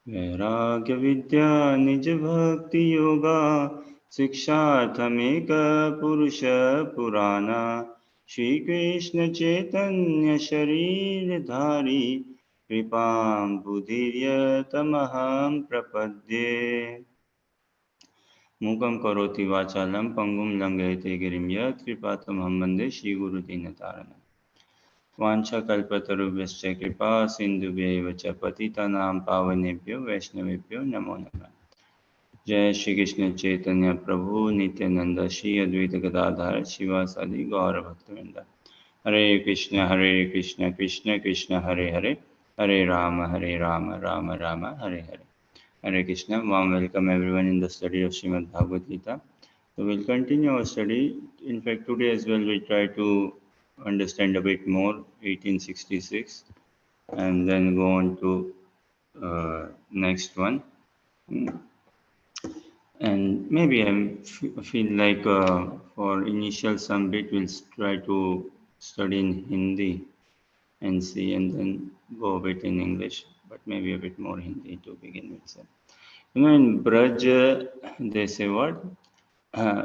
वैराग्य विद्या निज भक्ति योगा शिक्षार्थमेक पुरुष पुराना श्री कृष्ण चैतन्य शरीर धारी कृपां बुधिर्यतमहं प्रपद्ये। मूकं करोति वाचालं पंगुं लंघयते गिरिं यत् कृपातमहं वन्दे श्रीगुरुदीनतारिणम्। वाञ्छाकल्पतरुभ्यश्च कृपा सिन्धुभ्यैव च पतितानां पावनेभ्यो वैष्णवेभ्यो नमो नमः। जय श्री कृष्ण चैतन्य प्रभु नित्यानंद श्री अद्वैत गदाधर शिवासादि गौर भक्तवृंद। हरे कृष्ण कृष्ण कृष्ण हरे हरे, हरे Ram Ram Ram Hare Hare. Hare Krishna, warm welcome everyone in the study of Srimad Bhagavad Gita. So we'll continue our study. In fact, today as well we'll try to understand a bit more 1866 and then go on to next one. And maybe feel like for initial some bit we'll try to study in Hindi and see, and then go a bit in English, but maybe a bit more Hindi to begin with. So, in Braj, they say what? Uh,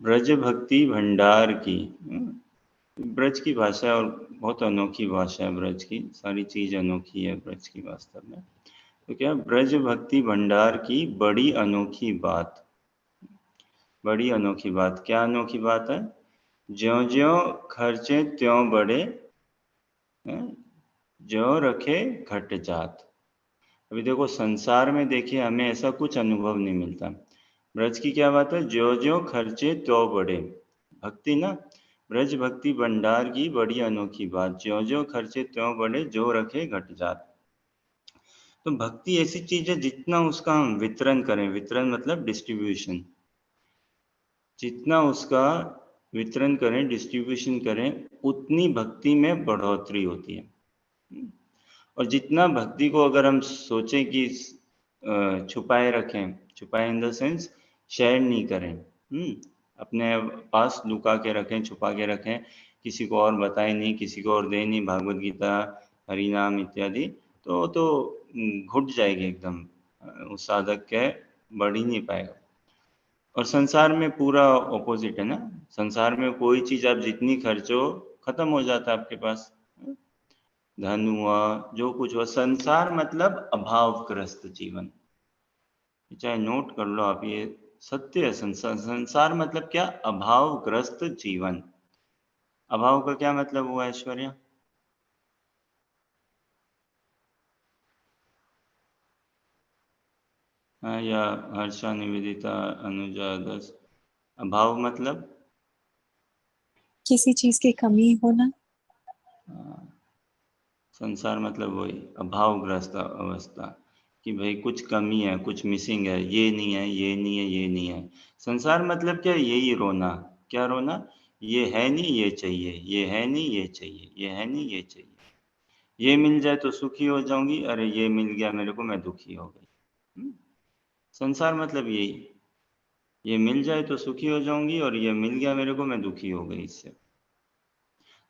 Braj भक्ति भंडार की। ब्रज की भाषा और बहुत अनोखी भाषा है ब्रज की, सारी चीज अनोखी है ब्रज की वास्तव में। तो क्या ब्रज भक्ति भंडार की बड़ी अनोखी बात, बड़ी अनोखी बात, क्या अनोखी बात है? ज्यों ज्यों खर्चे त्यों बढ़े, ज्यों रखे घट जात। अभी देखो संसार में देखिए हमें ऐसा कुछ अनुभव नहीं मिलता। ब्रज की क्या बात है? ज्यों ज्यों खर्चे त्यों बढ़े। भक्ति ना, ब्रज भक्ति भंडार की बड़ी अनोखी बात, ज्यों ज्यों खर्चे त्यों बढ़े, जो रखे घट जात। तो भक्ति ऐसी चीज है जितना उसका हम वितरण करें, वितरण मतलब डिस्ट्रीब्यूशन, जितना उसका वितरण करें, डिस्ट्रीब्यूशन करें, उतनी भक्ति में बढ़ोतरी होती है। और जितना भक्ति को अगर हम सोचें कि छुपाए रखें, छुपाए इन द सेंस शेयर नहीं करें, अपने पास लुका के रखें, छुपा के रखें, किसी को और बताए नहीं, किसी को और दे नहीं, भागवत गीता, हरिनाम इत्यादि, तो घुट जाएगी एकदम, उस साधक के बढ़ ही नहीं पाएगा। और संसार में पूरा ऑपोजिट है ना। संसार में कोई चीज आप जितनी खर्चो खत्म हो जाता है आपके पास, धन हुआ, जो कुछ हुआ। संसार मतलब अभावग्रस्त जीवन, चाहे नोट कर लो आप, ये सत्य है। संसार मतलब क्या? अभावग्रस्त जीवन। अभाव का क्या मतलब हुआ ऐश्वर्या? हाँ, या हर्षा निवेदिता अनुजा दस। अभाव मतलब किसी चीज की कमी होना। संसार मतलब वही अभावग्रस्त अवस्था, कि भाई कुछ कमी है, कुछ मिसिंग है, ये नहीं है, ये नहीं है, ये नहीं है। संसार मतलब क्या? यही रोना। क्या रोना? ये है नहीं, ये चाहिए, ये है नहीं, ये चाहिए, ये है नहीं, ये चाहिए। ये मिल जाए तो सुखी हो जाऊंगी, अरे ये मिल गया मेरे को, मैं दुखी हो गई। संसार मतलब यही, ये मिल जाए तो सुखी हो जाऊंगी और ये मिल गया मेरे को, मैं दुखी हो गई इससे।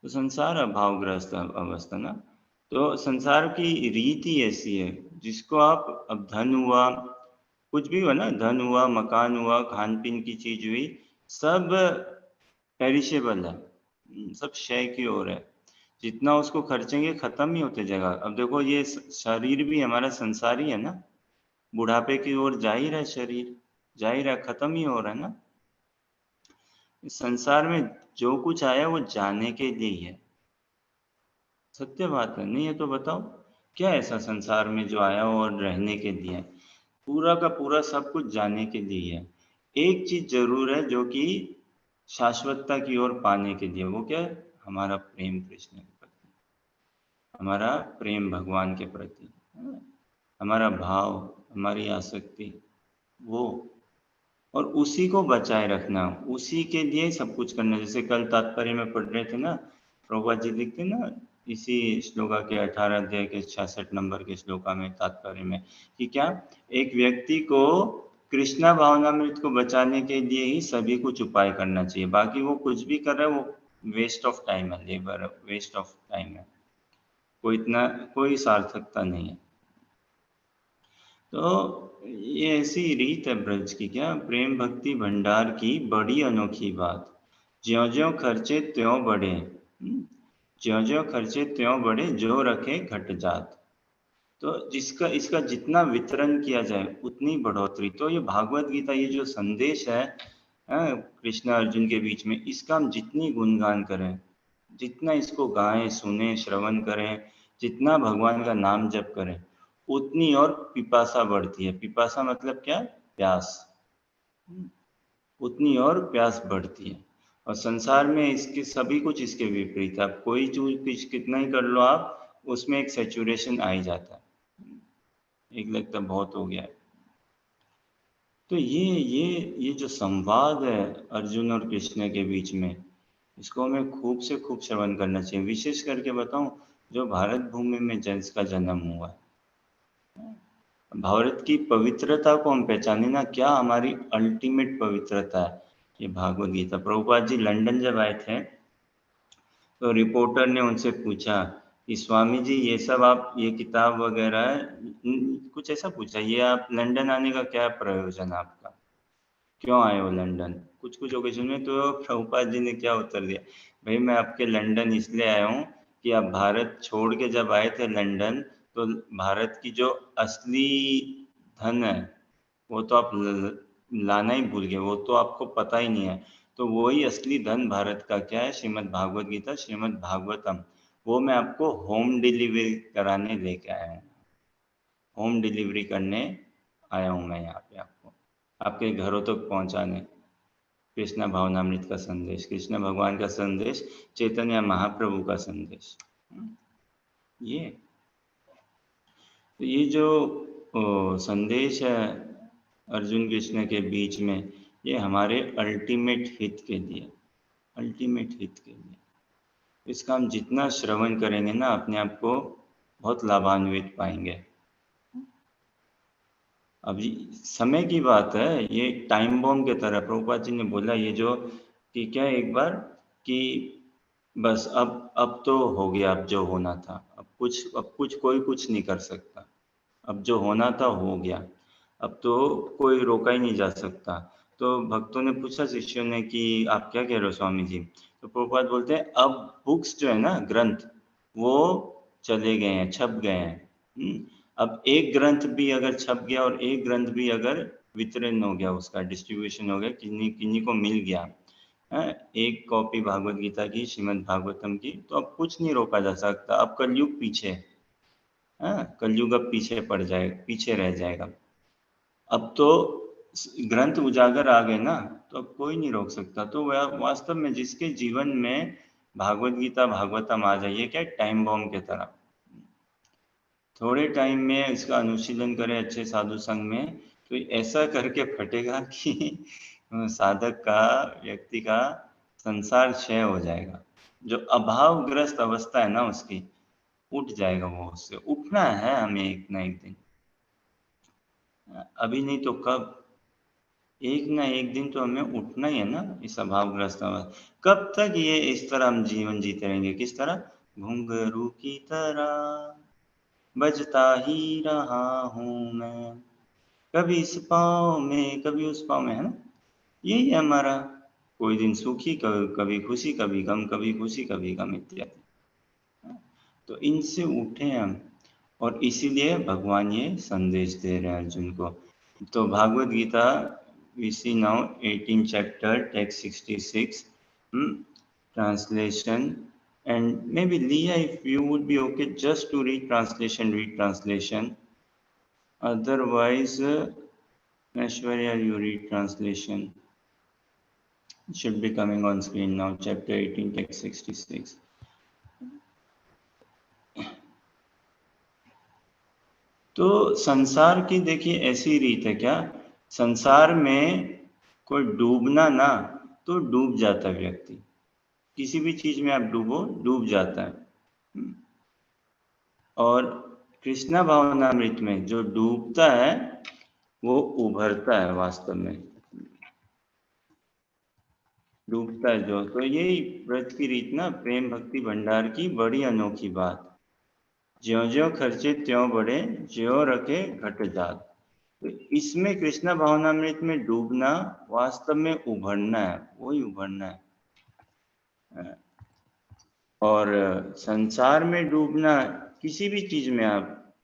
तो संसार अभावग्रस्त अवस्था ना। तो संसार की रीति ऐसी है, जिसको आप, अब धन हुआ, कुछ भी हुआ ना, धन हुआ, मकान हुआ, खान पीन की चीज हुई, सब पेरिशेबल है, सब क्षय की ओर है। जितना उसको खर्चेंगे खत्म ही होते जाएगा। अब देखो ये शरीर भी हमारा संसार ही है ना, बुढ़ापे की ओर जा ही रहा है, शरीर जा ही रहा है, खत्म ही हो रहा है ना। इस संसार में जो कुछ आया वो जाने के लिए ही है, सत्य बात है। नहीं है तो बताओ, क्या ऐसा संसार में जो आया और रहने के लिए है? पूरा का पूरा सब कुछ जाने के लिए है। एक चीज जरूर है जो कि शाश्वतता की ओर पाने के लिए, वो क्या है? हमारा प्रेम कृष्ण के प्रति, हमारा प्रेम भगवान के प्रति, हमारा भाव, हमारी आसक्ति, वो, और उसी को बचाए रखना, उसी के लिए सब कुछ करना। जैसे कल तात्पर्य में पढ़ रहे थे ना, प्रभुपाद जी लिखते ना इसी श्लोका के 18 अध्याय के 66 नंबर के श्लोका में, तात्पर्य में, कि क्या एक व्यक्ति को कृष्णा भावनामृत को बचाने के लिए ही सभी कुछ उपाय करना चाहिए। बाकी वो कुछ भी कर रहा है वो वेस्ट ऑफ टाइम है, लेबर, वेस्ट ऑफ टाइम है, कोई इतना, कोई सार्थकता नहीं है। तो ये ऐसी रीत है ब्रज की, क्या प्रेम भक्ति भंडार की बड़ी अनोखी बात, ज्यों ज्यों खर्चे त्यों बढ़े, ज्यों ज्यों खर्चे त्यों बढ़े, जो रखे घट जात। तो जिसका इसका जितना वितरण किया जाए उतनी बढ़ोतरी। तो ये भागवत गीता, ये जो संदेश है कृष्ण अर्जुन के बीच में, इसका हम जितनी गुणगान करें, जितना इसको गाएं, सुने, श्रवण करें, जितना भगवान का नाम जप करें, उतनी और पिपासा बढ़ती है। पिपासा मतलब क्या? प्यास। उतनी और प्यास बढ़ती है। और संसार में इसके सभी कुछ इसके विपरीत है। आप कोई चीज कितना ही कर लो आप, उसमें एक सेचुरेशन आ ही जाता है, एक लगता बहुत हो गया है। तो ये जो संवाद है अर्जुन और कृष्ण के बीच में, इसको हमें खूब से खूब श्रवण करना चाहिए। विशेष करके बताऊं, जो भारत भूमि में जिसका जन्म हुआ है, भारत की पवित्रता को हम पहचाने ना, क्या हमारी अल्टीमेट पवित्रता है ये भागवत गीता। प्रभुपाद जी लंदन जब आए थे, तो रिपोर्टर ने उनसे पूछा कि स्वामी जी ये सब आप, ये किताब वगैरह है, कुछ ऐसा पूछा, ये आप लंदन आने का क्या प्रयोजन है आपका, क्यों आए हो लंदन, कुछ कुछ ओकेजन में। तो प्रभुपाद जी ने क्या उत्तर दिया, भाई मैं आपके लंदन इसलिए आया हूँ कि आप भारत छोड़ के जब आए थे लंदन, तो भारत की जो असली धन है वो तो आप लाना ही भूल गए, वो तो आपको पता ही नहीं है। तो वही असली धन भारत का क्या है, श्रीमद् भागवत गीता, श्रीमद् भागवतम, वो मैं आपको होम डिलीवरी कराने लेके आया हूँ। होम डिलीवरी करने आया हूँ मैं यहाँ पे, आपको आपके घरों तक पहुँचाने कृष्ण भावनामृत का संदेश, कृष्ण भगवान का संदेश, चैतन्य महाप्रभु का संदेश। ये तो ये जो संदेश है अर्जुन कृष्ण के बीच में, ये हमारे अल्टीमेट हित के लिए, अल्टीमेट हित के लिए। इसका हम जितना श्रवण करेंगे ना, अपने आप को बहुत लाभान्वित पाएंगे। अभी समय की बात है, ये टाइम बॉम्ब की तरह प्रभुपाद जी ने बोला, ये जो कि क्या एक बार कि बस अब तो हो गया, अब जो होना था, अब कुछ कोई कुछ नहीं कर सकता, अब जो होना था हो गया, अब तो कोई रोका ही नहीं जा सकता। तो भक्तों ने पूछा शिष्यों ने कि आप क्या कह रहे हो स्वामी जी। तो प्रभुपाद बोलते हैं अब बुक्स जो है ना, ग्रंथ, वो चले गए हैं, छप गए हैं। अब एक ग्रंथ भी अगर छप गया और एक ग्रंथ भी अगर वितरण हो गया, उसका डिस्ट्रीब्यूशन हो गया, किन्हीं किन्हीं को मिल गया, एक कॉपी भागवत गीता की, श्रीमद् भागवतम की, तो अब कुछ नहीं रोका जा सकता। अब कलयुग पीछे, कलयुग अब पीछे पड़ जाए, पीछे रह जाएगा। अब तो ग्रंथ उजागर आ गए ना, तो अब कोई नहीं रोक सकता। तो वह वास्तव में जिसके जीवन में भागवत गीता भागवतम आ जाइए, क्या टाइम बॉम्ब की तरह, थोड़े टाइम में इसका अनुशीलन करें अच्छे साधु संग में, तो ऐसा करके फटेगा कि साधक का, व्यक्ति का संसार क्षय हो जाएगा। जो अभावग्रस्त अवस्था है ना उसकी, उठ जाएगा वो, उससे उठना है हमें एक ना एक दिन, अभी नहीं तो कब, एक ना एक दिन तो हमें उठना ही है ना इस अभावग्रस्त अवस्था। कब तक ये इस तरह हम जीवन जीते रहेंगे, किस तरह, घुंघरू की तरह बजता ही रहा हूँ मैं, कभी इस पाँव में कभी उस पाँव में, है ना, यही है हमारा। कोई दिन सुखी, कभी खुशी, कभी गम, कभी खुशी कभी गम इत्यादि। तो इनसे उठे हम, और इसीलिए भगवान ये संदेश दे रहे हैं अर्जुन को। तो Bhagavat Gita we see now 18 chapter, text 66, translation. And maybe Leah, if you would be okay just to read translation. Otherwise, Aishwarya, you read translation. It should be coming on screen now, chapter 18, text 66. तो संसार की देखिए ऐसी रीत है, क्या संसार में कोई डूबना ना, तो डूब जाता है व्यक्ति, किसी भी चीज में आप डूबो, डूब जाता है। और कृष्णा भावनामृत में जो डूबता है वो उभरता है, वास्तव में डूबता है जो। तो यही व्रत की रीत ना, प्रेम भक्ति भंडार की बड़ी अनोखी बात, ज्यों ज्यों खर्चे त्यों बढ़े, ज्यों रखे घट जात। तो इसमें कृष्ण भावनामृत में डूबना वास्तव में उभरना है, वही उभरना है। और संसार में डूबना, किसी भी चीज में आप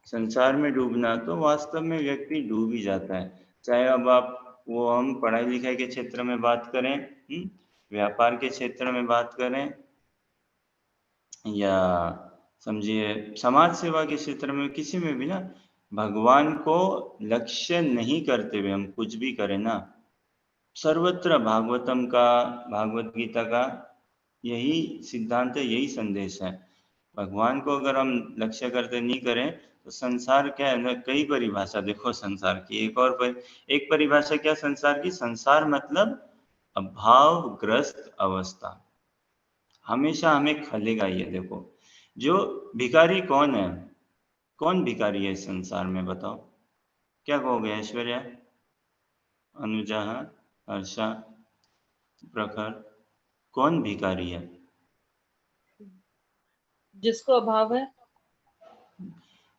संसार में डूबना, तो वास्तव में व्यक्ति डूब ही जाता है। चाहे अब आप वो हम पढ़ाई लिखाई के क्षेत्र में बात करें, व्यापार के क्षेत्र में बात करें, या समझिए समाज सेवा के क्षेत्र में, किसी में भी ना, भगवान को लक्ष्य नहीं करते हुए हम कुछ भी करें ना, सर्वत्र भागवतम का, भागवत गीता का यही सिद्धांत है, यही संदेश है। भगवान को अगर हम लक्ष्य करते नहीं करें तो संसार क्या है ना, कई परिभाषा देखो संसार की। एक परिभाषा क्या संसार की, संसार मतलब अभावग्रस्त अवस्था। हमेशा हमें खलेगा ये, देखो जो भिखारी कौन है, कौन भिखारी है इस संसार में, बताओ। क्या कहोगे ऐश्वर्या, अनुजा, हर्षा, प्रखर, कौन भिखारी है? जिसको अभाव है,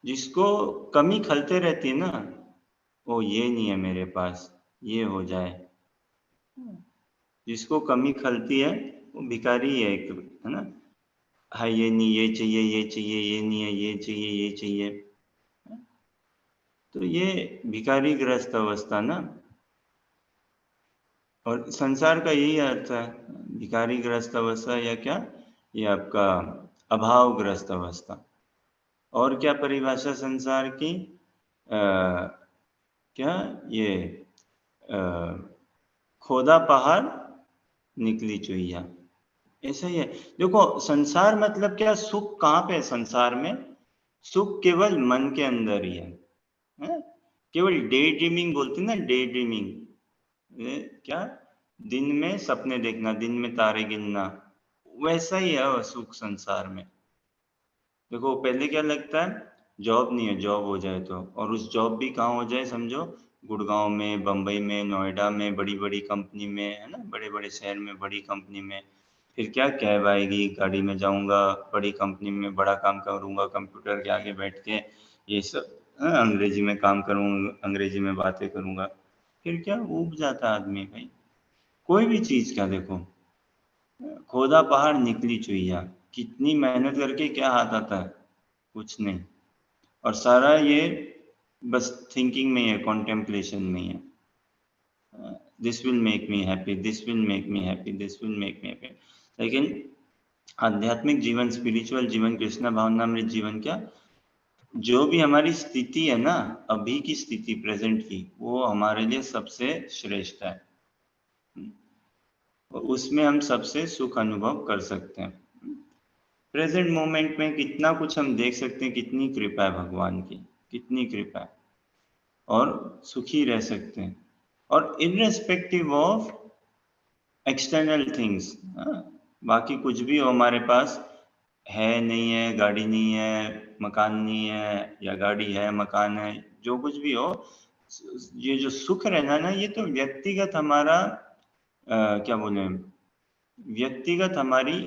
जिसको कमी खलते रहती है ना, ओ ये नहीं है मेरे पास, ये हो जाए, जिसको कमी खलती है वो भिखारी है एक, है ना। हाँ ये नहीं, ये चाहिए, ये चाहिए, ये नहीं है, ये चाहिए, ये चाहिए, तो ये भिखारी ग्रस्त अवस्था ना। और संसार का यही अर्थ है, भिखारी ग्रस्त अवस्था, या क्या, ये आपका अभावग्रस्त अवस्था। और क्या परिभाषा संसार की, क्या ये अ, खोदा पहाड़ निकली चुईया, ऐसा ही है। देखो संसार मतलब क्या, सुख कहाँ पे है संसार में, सुख केवल मन के अंदर ही है? केवल डे ड्रीमिंग बोलते हैं ना, डे ड्रीमिंग, क्या, दिन में सपने देखना, दिन में तारे गिनना, वैसा ही है वो सुख संसार में। देखो पहले क्या लगता है, जॉब नहीं है, जॉब हो जाए तो, और उस जॉब भी कहाँ हो जाए समझो, गुड़गांव में, बम्बई में, नोएडा में, बड़ी बड़ी कंपनी में, है ना, बड़े बड़े शहर में बड़ी कंपनी में। फिर क्या, कैब आएगी, गाड़ी में जाऊंगा, बड़ी कंपनी में बड़ा काम करूंगा, कंप्यूटर के आगे बैठ के ये सब, अंग्रेजी में काम करूंगा, अंग्रेजी में बातें करूंगा। फिर क्या, ऊब जाता है आदमी भाई। कोई भी चीज का देखो, खोदा पहाड़ निकली चुईया, कितनी मेहनत करके क्या हाथ आता है, कुछ नहीं। और सारा ये बस थिंकिंग में है, कॉन्टेम्पलेशन में है। This will make me happy, this will make me happy, this will make me happy. लेकिन आध्यात्मिक जीवन, स्पिरिचुअल जीवन, कृष्ण भावनामृत जीवन, क्या, जो भी हमारी स्थिति है ना, अभी की स्थिति, प्रेजेंट की, वो हमारे लिए सबसे श्रेष्ठ है, और उसमें हम सबसे सुख अनुभव कर सकते हैं। प्रेजेंट मोमेंट में कितना कुछ हम देख सकते हैं, कितनी कृपा है भगवान की, कितनी कृपा है, और सुखी रह सकते हैं, और इनरेस्पेक्टिव ऑफ एक्सटर्नल थिंग्स। बाकी कुछ भी हो हमारे पास, है नहीं है, गाड़ी नहीं है, मकान नहीं है, या गाड़ी है, मकान है, जो कुछ भी हो, ये जो सुख रहना ना, ये तो व्यक्तिगत हमारा क्या बोले, व्यक्तिगत हमारी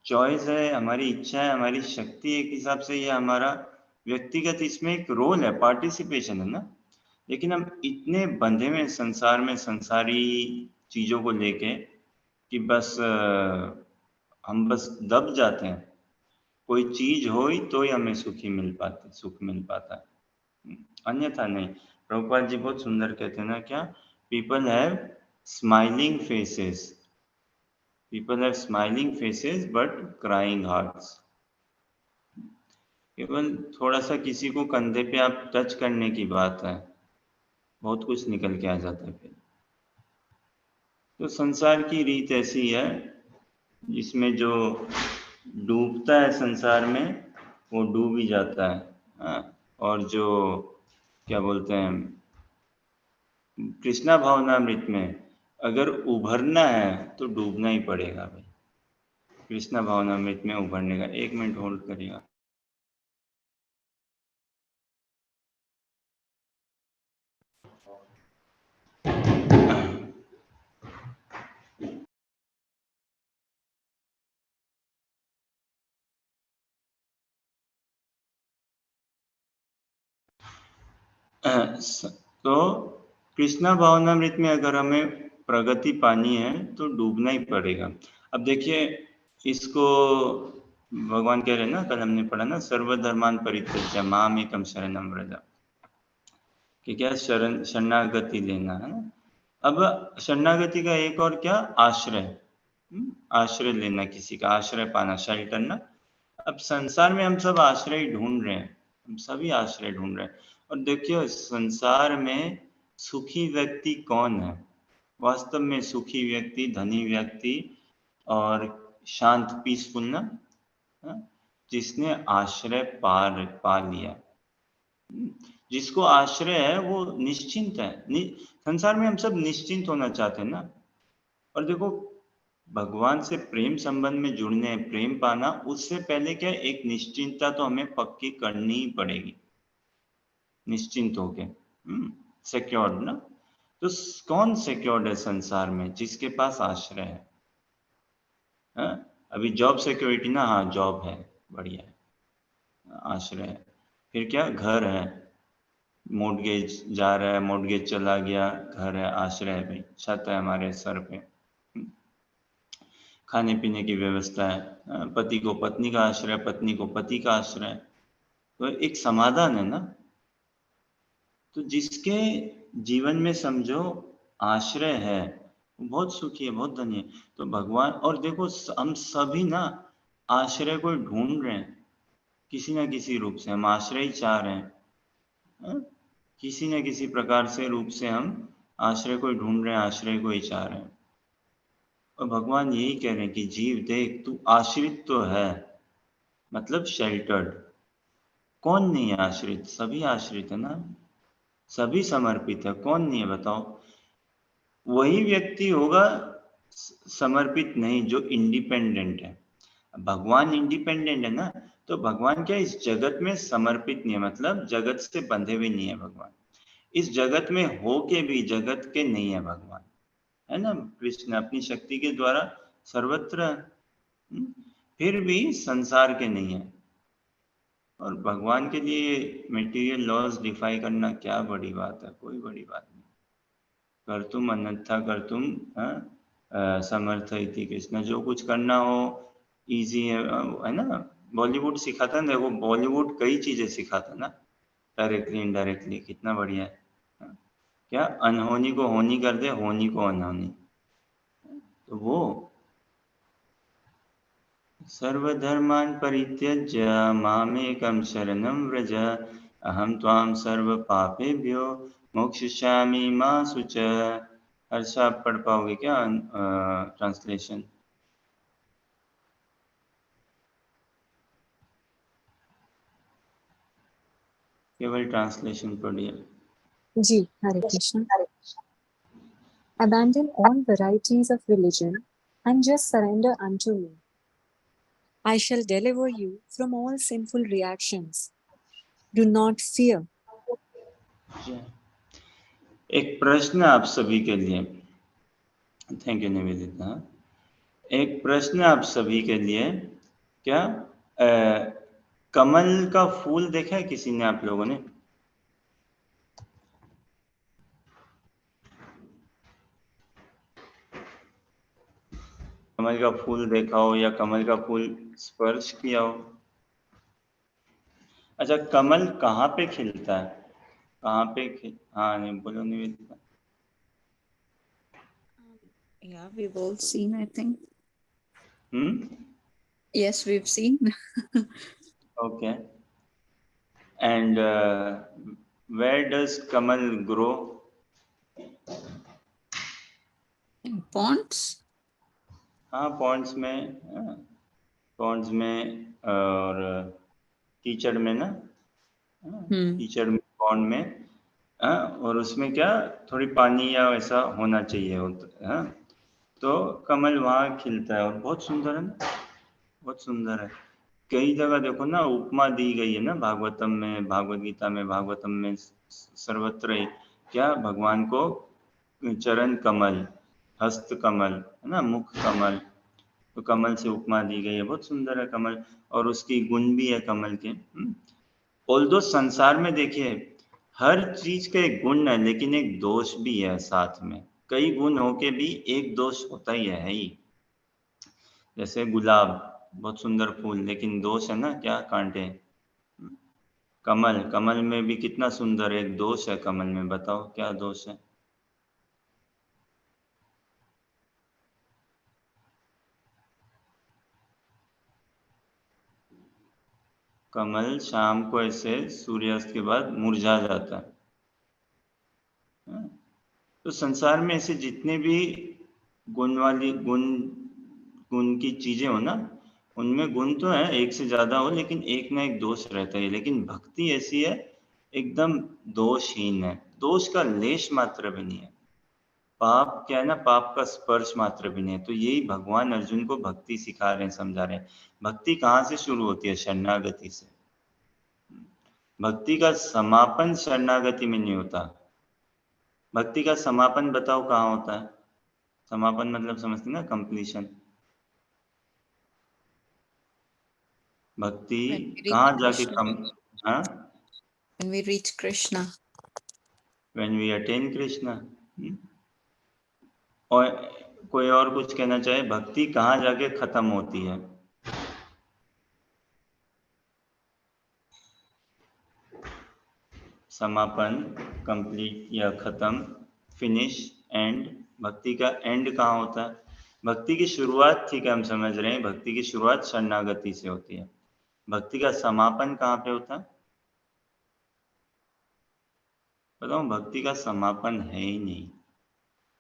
चॉइस है, हमारी इच्छा है, हमारी शक्ति, एक हिसाब से ये हमारा व्यक्तिगत, इसमें एक रोल है, पार्टिसिपेशन है ना। लेकिन हम इतने बंधे हुए हैं संसार में, संसारी चीजों को लेके, कि बस हम बस दब जाते हैं। कोई चीज हो ही तो ही हमें सुख मिल पाता है, अन्यथा नहीं। प्रभुपाद जी बहुत सुंदर कहते हैं ना, क्या, people have smiling faces, people have smiling faces but crying hearts. केवल थोड़ा सा किसी को कंधे पे आप टच करने की बात है, बहुत कुछ निकल के आ जाता है फिर। तो संसार की रीत ऐसी है, जिसमें जो डूबता है संसार में, वो डूब ही जाता है। और जो क्या बोलते हैं, कृष्णा भावनामृत में अगर उभरना है तो डूबना ही पड़ेगा भाई, कृष्णा भावनामृत में उभरने का। 1 मिनट होल्ड करिएगा। तो कृष्णा भावनामृत में अगर हमें प्रगति पानी है तो डूबना ही पड़ेगा। अब देखिए इसको भगवान कह रहे हैं ना, कल हमने पढ़ा ना, सर्वधर्मान परित्यज्य मामेकं शरणं व्रज, कि क्या शरणागति लेना है ना। अब शरणागति का एक और क्या, आश्रय, आश्रय लेना, किसी का आश्रय पाना, शेल्टर ना। अब संसार में हम सब आश्रय ढूंढ रहे हैं, हम सभी आश्रय ढूंढ रहे हैं। और देखिए संसार में सुखी व्यक्ति कौन है? वास्तव में सुखी व्यक्ति, धनी व्यक्ति और शांत, पीसफुल ना, हाँ? जिसने आश्रय पा लिया, जिसको आश्रय है वो निश्चिंत है। संसार में हम सब निश्चिंत होना चाहते हैं ना। और देखो भगवान से प्रेम संबंध में जुड़ने, प्रेम पाना, उससे पहले क्या, एक निश्चिंतता तो हमें पक्की करनी ही पड़ेगी, निश्चिंत होके, सिक्योर्ड ना। तो कौन सिक्योर्ड है संसार में? जिसके पास आश्रय है, हाँ? अभी जॉब सिक्योरिटी ना, हाँ जॉब है, बढ़िया है, आश्रय है। फिर क्या, घर है, मॉर्गेज जा रहा है, मॉर्गेज चला गया, घर है, आश्रय है भाई, छत है हमारे सर पे, खाने पीने की व्यवस्था है, पति को पत्नी का आश्रय, पत्नी को पति का आश्रय, तो एक समाधान है ना। तो जिसके जीवन में समझो आश्रय है वो बहुत सुखी है, बहुत धनी है। तो भगवान, और देखो हम सभी ना आश्रय को ढूंढ रहे हैं, किसी ना किसी रूप से हम आश्रय ही चाह रहे हैं, हाँ? किसी न किसी प्रकार से रूप से हम आश्रय को ढूंढ रहे हैं, आश्रय को ही चाह रहे हैं। और भगवान यही कह रहे हैं कि जीव देख, तू आश्रित तो है, मतलब शेल्टर्ड। कौन नहीं है आश्रित? सभी आश्रित है ना, सभी समर्पित है। कौन नहीं है बताओ? वही व्यक्ति होगा समर्पित नहीं जो इंडिपेंडेंट है। भगवान इंडिपेंडेंट है ना, तो भगवान क्या इस जगत में समर्पित नहीं है, मतलब जगत से बंधे हुए नहीं है भगवान। इस जगत में हो के भी जगत के नहीं है भगवान, है ना। कृष्ण अपनी शक्ति के द्वारा सर्वत्र है, फिर भी संसार के नहीं है। और भगवान के लिए मटेरियल लॉज डिफाई करना क्या बड़ी बात है? कोई बड़ी बात नहीं। कर्तुम अन्यथा कर्तुम समर्थ इति कृष्ण, जो कुछ करना हो इजी है ना। बॉलीवुड सिखाता है, देखो बॉलीवुड कई चीजें सिखाता ना, डायरेक्टली इनडायरेक्टली, कितना बढ़िया है, हाँ? क्या अनहोनी को होनी कर दे, होनी को अनहोनी, तो वो सर्वधर्मान् परित्यज्य मामेकं शरणं व्रज अहं त्वां सर्वपापेभ्यो मोक्षयिष्यामि मा शुच। हर्ष आप पढ़ पाओगे क्या ट्रांसलेशन? केवल ट्रांसलेशन पढ़िए। जी, हरे Krishna. Abandon all varieties of religion and just surrender unto me. I shall deliver you from all sinful reactions. Do not fear. एक प्रश्न आप सभी के लिए, थैंक यू निवेदिता। एक प्रश्न आप सभी के लिए, क्या कमल का फूल देखा है किसी ने, आप लोगों ने? कमल का फूल देखा हो या कमल का फूल स्पर्श किया हो? अच्छा, कमल कहाँ पे खिलता है? कहाँ पे हाँ नहीं, बोलो Nivedita. Yeah, we've all seen, I think. Yes, we've seen. Okay. And where does kamal grow? In ponds? हाँ पॉन्ड्स में, पॉन्ड्स में और कीचड़ में ना, कीचड़ में, पॉन्ड में, और उसमें क्या थोड़ी पानी या ऐसा होना चाहिए हाँ, तो कमल वहाँ खिलता है और बहुत सुंदर है ना, बहुत सुंदर है। कई जगह देखो ना उपमा दी गई है ना, भागवतम में, भागवत गीता में, भागवतम में, सर्वत्र ही क्या भगवान को चरण कमल, हस्त कमल है ना, मुख कमल, तो कमल से उपमा दी गई है, बहुत सुंदर है कमल। और उसकी गुण भी है कमल के। ऑल्दो संसार में देखिए हर चीज का एक गुण है लेकिन एक दोष भी है साथ में। कई गुण होके भी एक दोष होता ही है ही। जैसे गुलाब, बहुत सुंदर फूल, लेकिन दोष है ना, क्या कांटे। कमल, कमल में भी कितना सुंदर, एक दोष है कमल में, बताओ क्या दोष है। कमल शाम को ऐसे सूर्यास्त के बाद मुरझा जाता है। हाँ? तो संसार में ऐसे जितने भी गुण वाली गुण गुण की चीजें हो ना, उनमें गुण तो है, एक से ज्यादा हो, लेकिन एक ना एक दोष रहता है। लेकिन भक्ति ऐसी है, एकदम दोषहीन है, दोष का लेश मात्र भी नहीं है। पाप क्या है ना, पाप का स्पर्श मात्र भी नहीं है। तो यही भगवान अर्जुन को भक्ति सिखा रहे हैं, समझा रहे हैं। भक्ति कहाँ से शुरू होती है? शरणागति से। भक्ति का समापन शरणागति में नहीं होता। भक्ति का समापन बताओ कहाँ होता है? समापन मतलब समझते ना, कंप्लीशन। भक्ति When we reach कहाँ जाके Krishna. कम, हाँ, When we reach Krishna. when we attain Krishna. और कोई और कुछ कहना चाहे, भक्ति कहाँ जाके खत्म होती है? समापन, कंप्लीट या खत्म, फिनिश, एंड। भक्ति का एंड कहाँ होता है? भक्ति की शुरुआत, ठीक है हम समझ रहे हैं, भक्ति की शुरुआत शरणागति से होती है। भक्ति का समापन कहाँ पे होता है? बताओ, भक्ति का समापन है ही नहीं।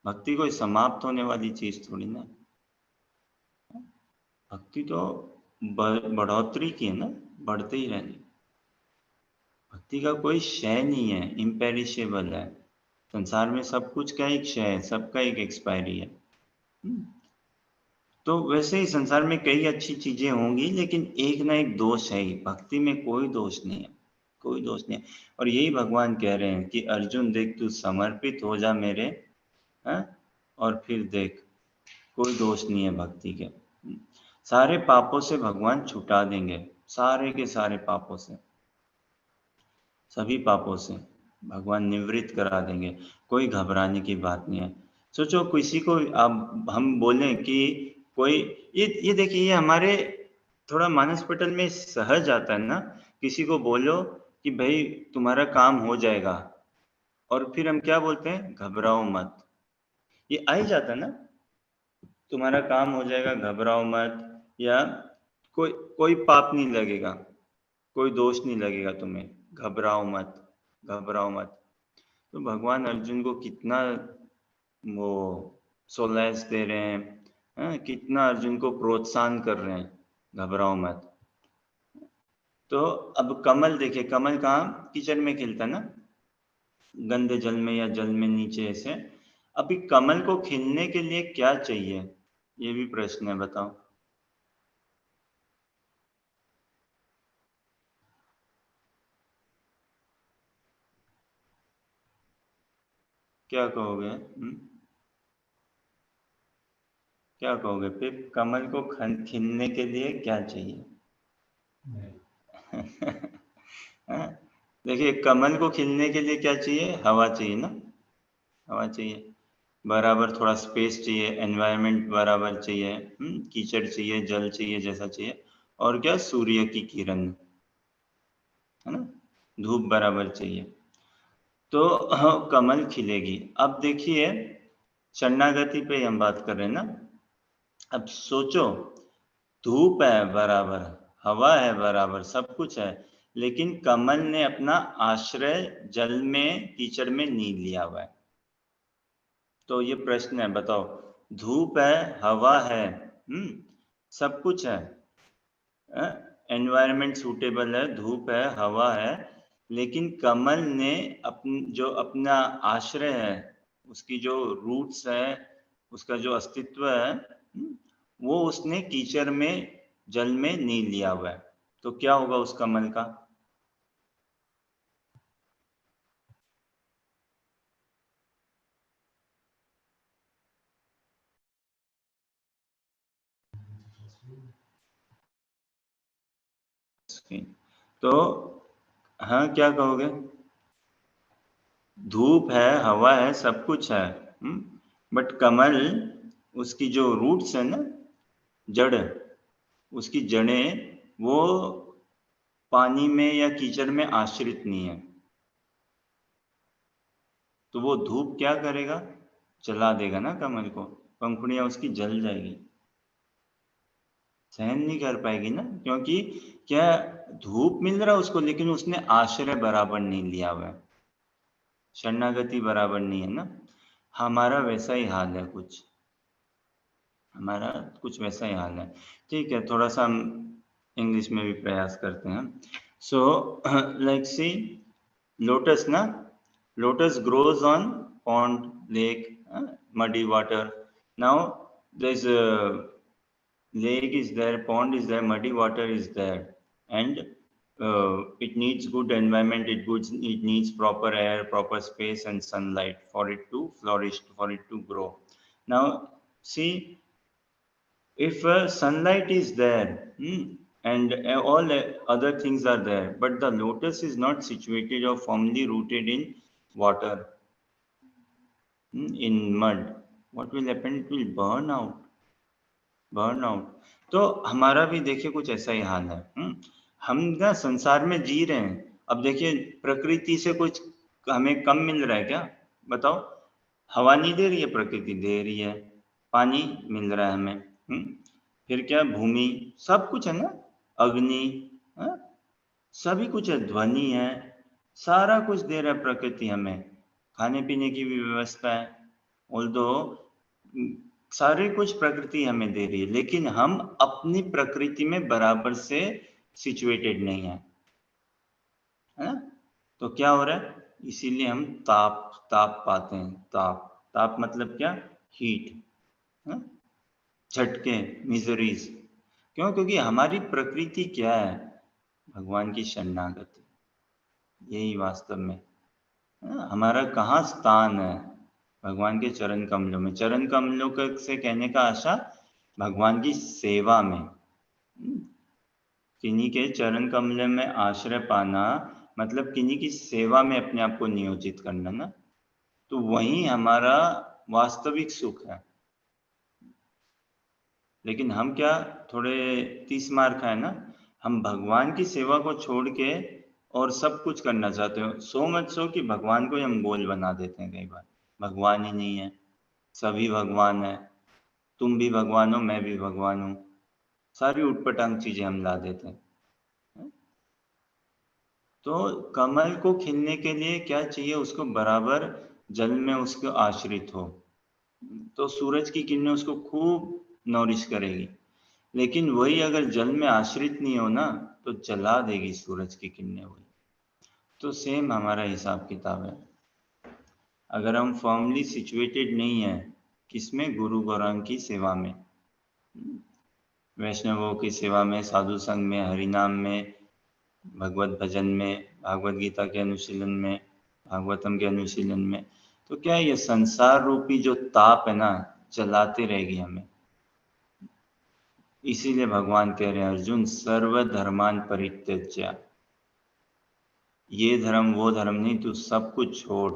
भक्ति कोई समाप्त होने वाली चीज थोड़ी ना। भक्ति तो बढ़ोतरी की है ना, बढ़ते ही रहनी। भक्ति का कोई क्षय नहीं है, इम्पेरिशेबल है। संसार में सब कुछ का एक क्षय है, सबका एक एक्सपायरी है। तो वैसे ही संसार में कई अच्छी चीजें होंगी, लेकिन एक ना एक दोष है ही। भक्ति में कोई दोष नहीं है, कोई दोष नहीं है। और यही भगवान कह रहे हैं कि अर्जुन देख, तू समर्पित हो जा मेरे, हैं? और फिर देख, कोई दोष नहीं है भक्ति के। सारे पापों से भगवान छुटा देंगे, सारे के सारे पापों से, सभी पापों से भगवान निवृत्त करा देंगे। कोई घबराने की बात नहीं है। सोचो, किसी को अब हम बोलें कि कोई, ये देखिए, ये हमारे थोड़ा मानस पटल में सहज आता है ना। किसी को बोलो कि भाई तुम्हारा काम हो जाएगा, और फिर हम क्या बोलते हैं? घबराओ मत। ये आ ही जाता है ना, तुम्हारा काम हो जाएगा, घबराओ मत। या कोई कोई पाप नहीं लगेगा, कोई दोष नहीं लगेगा तुम्हें, घबराओ मत, घबराओ मत। तो भगवान अर्जुन को कितना वो सोलैस दे रहे हैं, कितना अर्जुन को प्रोत्साहन कर रहे हैं, घबराओ मत। तो अब कमल देखिए, कमल कहाँ? कीचड़ में खिलता है ना, गंदे जल में या जल में नीचे ऐसे। अभी कमल को खिलने के लिए क्या चाहिए? ये भी प्रश्न है, बताओ। क्या कहोगे? क्या कहोगे फिर? कमल को खिलने के लिए क्या चाहिए? हाँ? देखिए, कमल को खिलने के लिए क्या चाहिए? हवा चाहिए ना, हवा चाहिए, बराबर थोड़ा स्पेस चाहिए, एनवायरनमेंट बराबर चाहिए, कीचड़ चाहिए, जल चाहिए जैसा चाहिए, और क्या? सूर्य की किरण, है ना, धूप बराबर चाहिए। तो कमल खिलेगी। अब देखिए, शरणागति पे हम बात कर रहे हैं ना। अब सोचो, धूप है बराबर, हवा है बराबर, सब कुछ है, लेकिन कमल ने अपना आश्रय जल में, कीचड़ में नहीं लिया हुआ है। तो ये प्रश्न है, बताओ। धूप है, हवा है, सब कुछ है, एनवायरनमेंट सूटेबल है, धूप है, हवा है, लेकिन कमल ने जो अपना आश्रय है, उसकी जो रूट्स है, उसका जो अस्तित्व है, वो उसने कीचड़ में, जल में नहीं लिया हुआ है। तो क्या होगा उस कमल का? तो हाँ, क्या कहोगे? धूप है, हवा है, सब कुछ है। बट कमल, उसकी जो रूट्स है ना, जड़, उसकी जड़ें वो पानी में या कीचड़ में आश्रित नहीं है। तो वो धूप क्या करेगा? जला देगा ना कमल को, पंखुड़ियां उसकी जल जाएगी, सहन नहीं कर पाएगी ना, क्योंकि क्या, धूप मिल रहा है उसको, लेकिन उसने आश्रय बराबर नहीं लिया हुआ है, शरणागति बराबर नहीं है ना। हमारा वैसा ही हाल है कुछ, हमारा कुछ वैसा ही हाल है। ठीक है, थोड़ा सा हम इंग्लिश में भी प्रयास करते हैं। सो लाइक सी, लोटस ना, lotus grows on pond, lake, muddy water. Now there's a lake is there, pond is there, muddy water is there, and it needs good environment, it needs proper air, proper space and sunlight for it to flourish, for it to grow. Now see, if sunlight is there, and all other things are there, but the lotus is not situated or firmly rooted in water, in mud, what will happen? It will burn out, burn out. तो हमारा भी देखिए कुछ ऐसा ही हाल है। हम ना संसार में जी रहे हैं। अब देखिए, प्रकृति से कुछ हमें कम मिल रहा है क्या? बताओ। हवा नहीं दे रही है, प्रकृति दे रही है। पानी मिल रहा है हमें, फिर क्या, भूमि, सब कुछ है ना, अग्नि, सभी कुछ है, ध्वनि है, सारा कुछ दे रहा है प्रकृति हमें, खाने पीने की भी व्यवस्था है। ऑल्दो सारे कुछ प्रकृति हमें दे रही है, लेकिन हम अपनी प्रकृति में बराबर से सिचुएटेड नहीं है ना। तो क्या हो रहा है? इसीलिए हम ताप ताप पाते हैं। ताप, ताप मतलब क्या? हीट, झटके, मिजरीज। क्यों? क्योंकि हमारी प्रकृति क्या है? भगवान की शरणागति, यही वास्तव में हमारा कहाँ स्थान है? भगवान के चरण कमलों में। चरण कमलों से कहने का आशा भगवान की सेवा में, किन्हीं के चरण कमल में आश्रय पाना मतलब किन्हीं की सेवा में अपने आप को नियोजित करना ना। तो वही हमारा वास्तविक सुख है। लेकिन हम क्या, थोड़े 30 मार खाए ना, हम भगवान की सेवा को छोड़ के और सब कुछ करना चाहते हो। सो मच सो कि भगवान को ही हम गोल बना देते हैं कई बार। भगवान ही नहीं है, सभी भगवान है, तुम भी भगवान हो, मैं भी भगवान हूँ, सारी उटपटांग चीजें हम ला देते हैं। तो कमल को खिलने के लिए क्या चाहिए? उसको बराबर जल में उसको आश्रित हो, तो सूरज की किरणें उसको खूब नॉरिश करेगी। लेकिन वही अगर जल में आश्रित नहीं हो ना, तो जला देगी सूरज की किरणें वही। तो सेम हमारा हिसाब किताब है। अगर हम फर्मली सिचुएटेड नहीं है, किसमें? गुरु गौरांग की सेवा में, वैष्णवों की सेवा में, साधु संघ में, हरिनाम में, भगवत भजन में, भागवत गीता के अनुशीलन में, भागवतम के अनुशीलन में, तो क्या ये संसार रूपी जो ताप है ना, जलाते रहेगी हमें। इसीलिए भगवान कह रहे हैं, अर्जुन सर्व धर्मान परित्यज्य, ये धर्म वो धर्म नहीं, तू सब कुछ छोड़।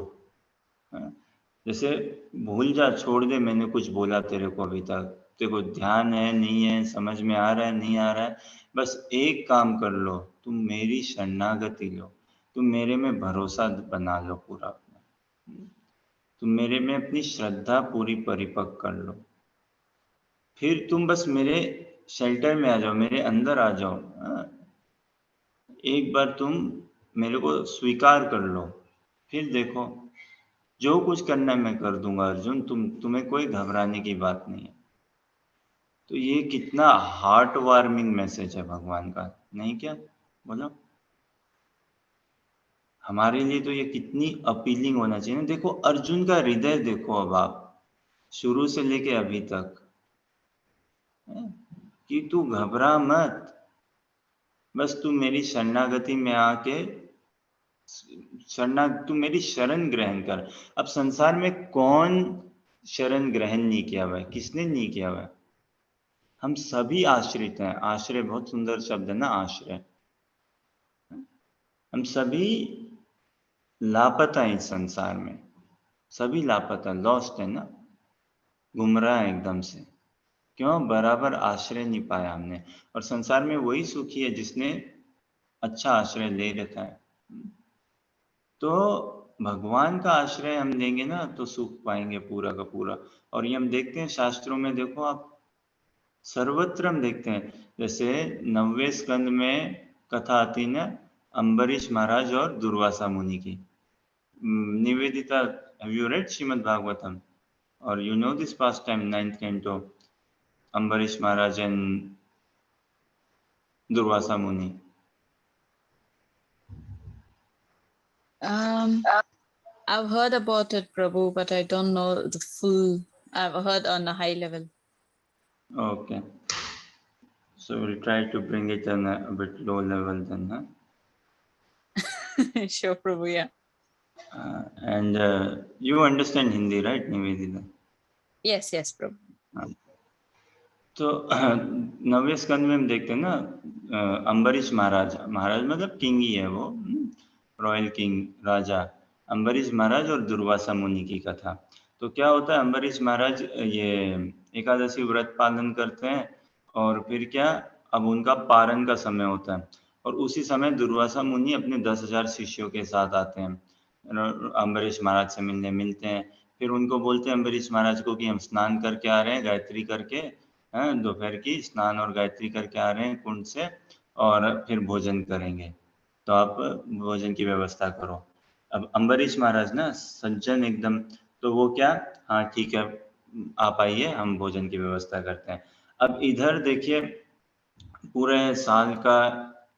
जैसे भूल जा, छोड़ दे, मैंने कुछ बोला तेरे को अभी तक, तेरे को ध्यान है नहीं है, समझ में आ रहा है नहीं आ रहा है, बस एक काम कर लो, तुम मेरी शरणागति लो, तुम मेरे में भरोसा बना लो पूरा अपना, तुम मेरे में अपनी श्रद्धा पूरी परिपक्व कर लो, फिर तुम बस मेरे शेल्टर में आ जाओ, मेरे अंदर आ जाओ। एक बार तुम मेरे को स्वीकार कर लो, फिर देखो जो कुछ करना है मैं कर दूंगा अर्जुन, तुम्हें कोई घबराने की बात नहीं है। तो ये कितना हार्ट वार्मिंग मैसेज है भगवान का, नहीं क्या? बोलो, हमारे लिए तो ये कितनी अपीलिंग होना चाहिए ना। देखो अर्जुन का हृदय देखो, अब आप शुरू से लेके अभी तक, कि तू घबरा मत, बस तू मेरी शरणागति में आके तू मेरी शरण ग्रहण कर। अब संसार में कौन शरण ग्रहण नहीं किया हुआ है? किसने नहीं किया हुआ है? हम सभी आश्रित हैं। आश्रय बहुत सुंदर शब्द है ना, आश्रय। हम सभी लापता है इस संसार में, सभी लापता, लॉस्ट है ना, गुमराह है एकदम से। क्यों? बराबर आश्रय नहीं पाया हमने। और संसार में वही सुखी है जिसने अच्छा आश्रय ले रखा है। तो भगवान का आश्रय हम लेंगे ना तो सुख पाएंगे पूरा का पूरा। और ये हम देखते हैं शास्त्रों में, देखो आप, सर्वत्र हम देखते हैं। जैसे 9वें स्कंद में कथा आती है ना अम्बरीश महाराज और दुर्वासा मुनि की। Nivedita, have you read Shrimad Bhagavatam? Or you know this pastime, 9th canto, Ambarish Maharaj and Durvasa Muni? I've heard about it, Prabhu, but I don't know the full. I've heard on a high level. Okay. So we'll try to bring it on a bit low level then, huh? Sure, Prabhu, yeah. And you understand Hindi, right, Nivedita? Yes, Prabhu. तो 9वें स्कंद में हम देखते हैं ना अम्बरीश महाराज, महाराज मतलब king ही है वो, royal king, राजा अम्बरीश महाराज और दुर्वासा मुनि की कथा। तो क्या होता है, अम्बरीश महाराज ये एकादशी व्रत पालन करते हैं और फिर क्या, अब उनका पारण का समय होता है और उसी समय दुर्वासा मुनि अपने 10,000 शिष्यों के साथ आते हैं, अम्बरीश महाराज से मिलते हैं। फिर उनको बोलते हैं अम्बरीश महाराज को कि हम स्नान करके आ रहे हैं, गायत्री करके, दोपहर की स्नान और गायत्री करके आ रहे हैं कुंड से, और फिर भोजन करेंगे, तो आप भोजन की व्यवस्था करो। अब अम्बरीश महाराज ना सज्जन एकदम, तो वो क्या, हाँ ठीक है आप आइए, हम भोजन की व्यवस्था करते हैं। अब इधर देखिए, पूरे साल का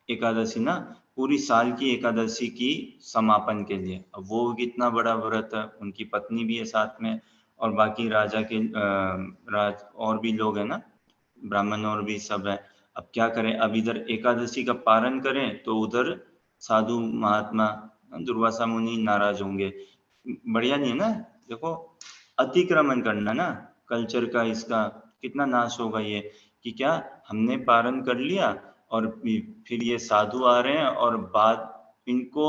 एकादशी ना, पूरी साल की एकादशी की समापन के लिए, अब वो कितना बड़ा व्रत है, उनकी पत्नी भी है साथ में और बाकी राजा के राज और भी लोग हैं ना, ब्राह्मण और भी सब है। अब क्या करें, अब इधर एकादशी का पारण करें तो उधर साधु महात्मा दुर्वासा मुनि नाराज होंगे, बढ़िया नहीं है ना। देखो अतिक्रमण करना ना कल्चर का, इसका कितना नाश होगा ये, कि क्या हमने पारण कर लिया और फिर ये साधु आ रहे हैं और बाद इनको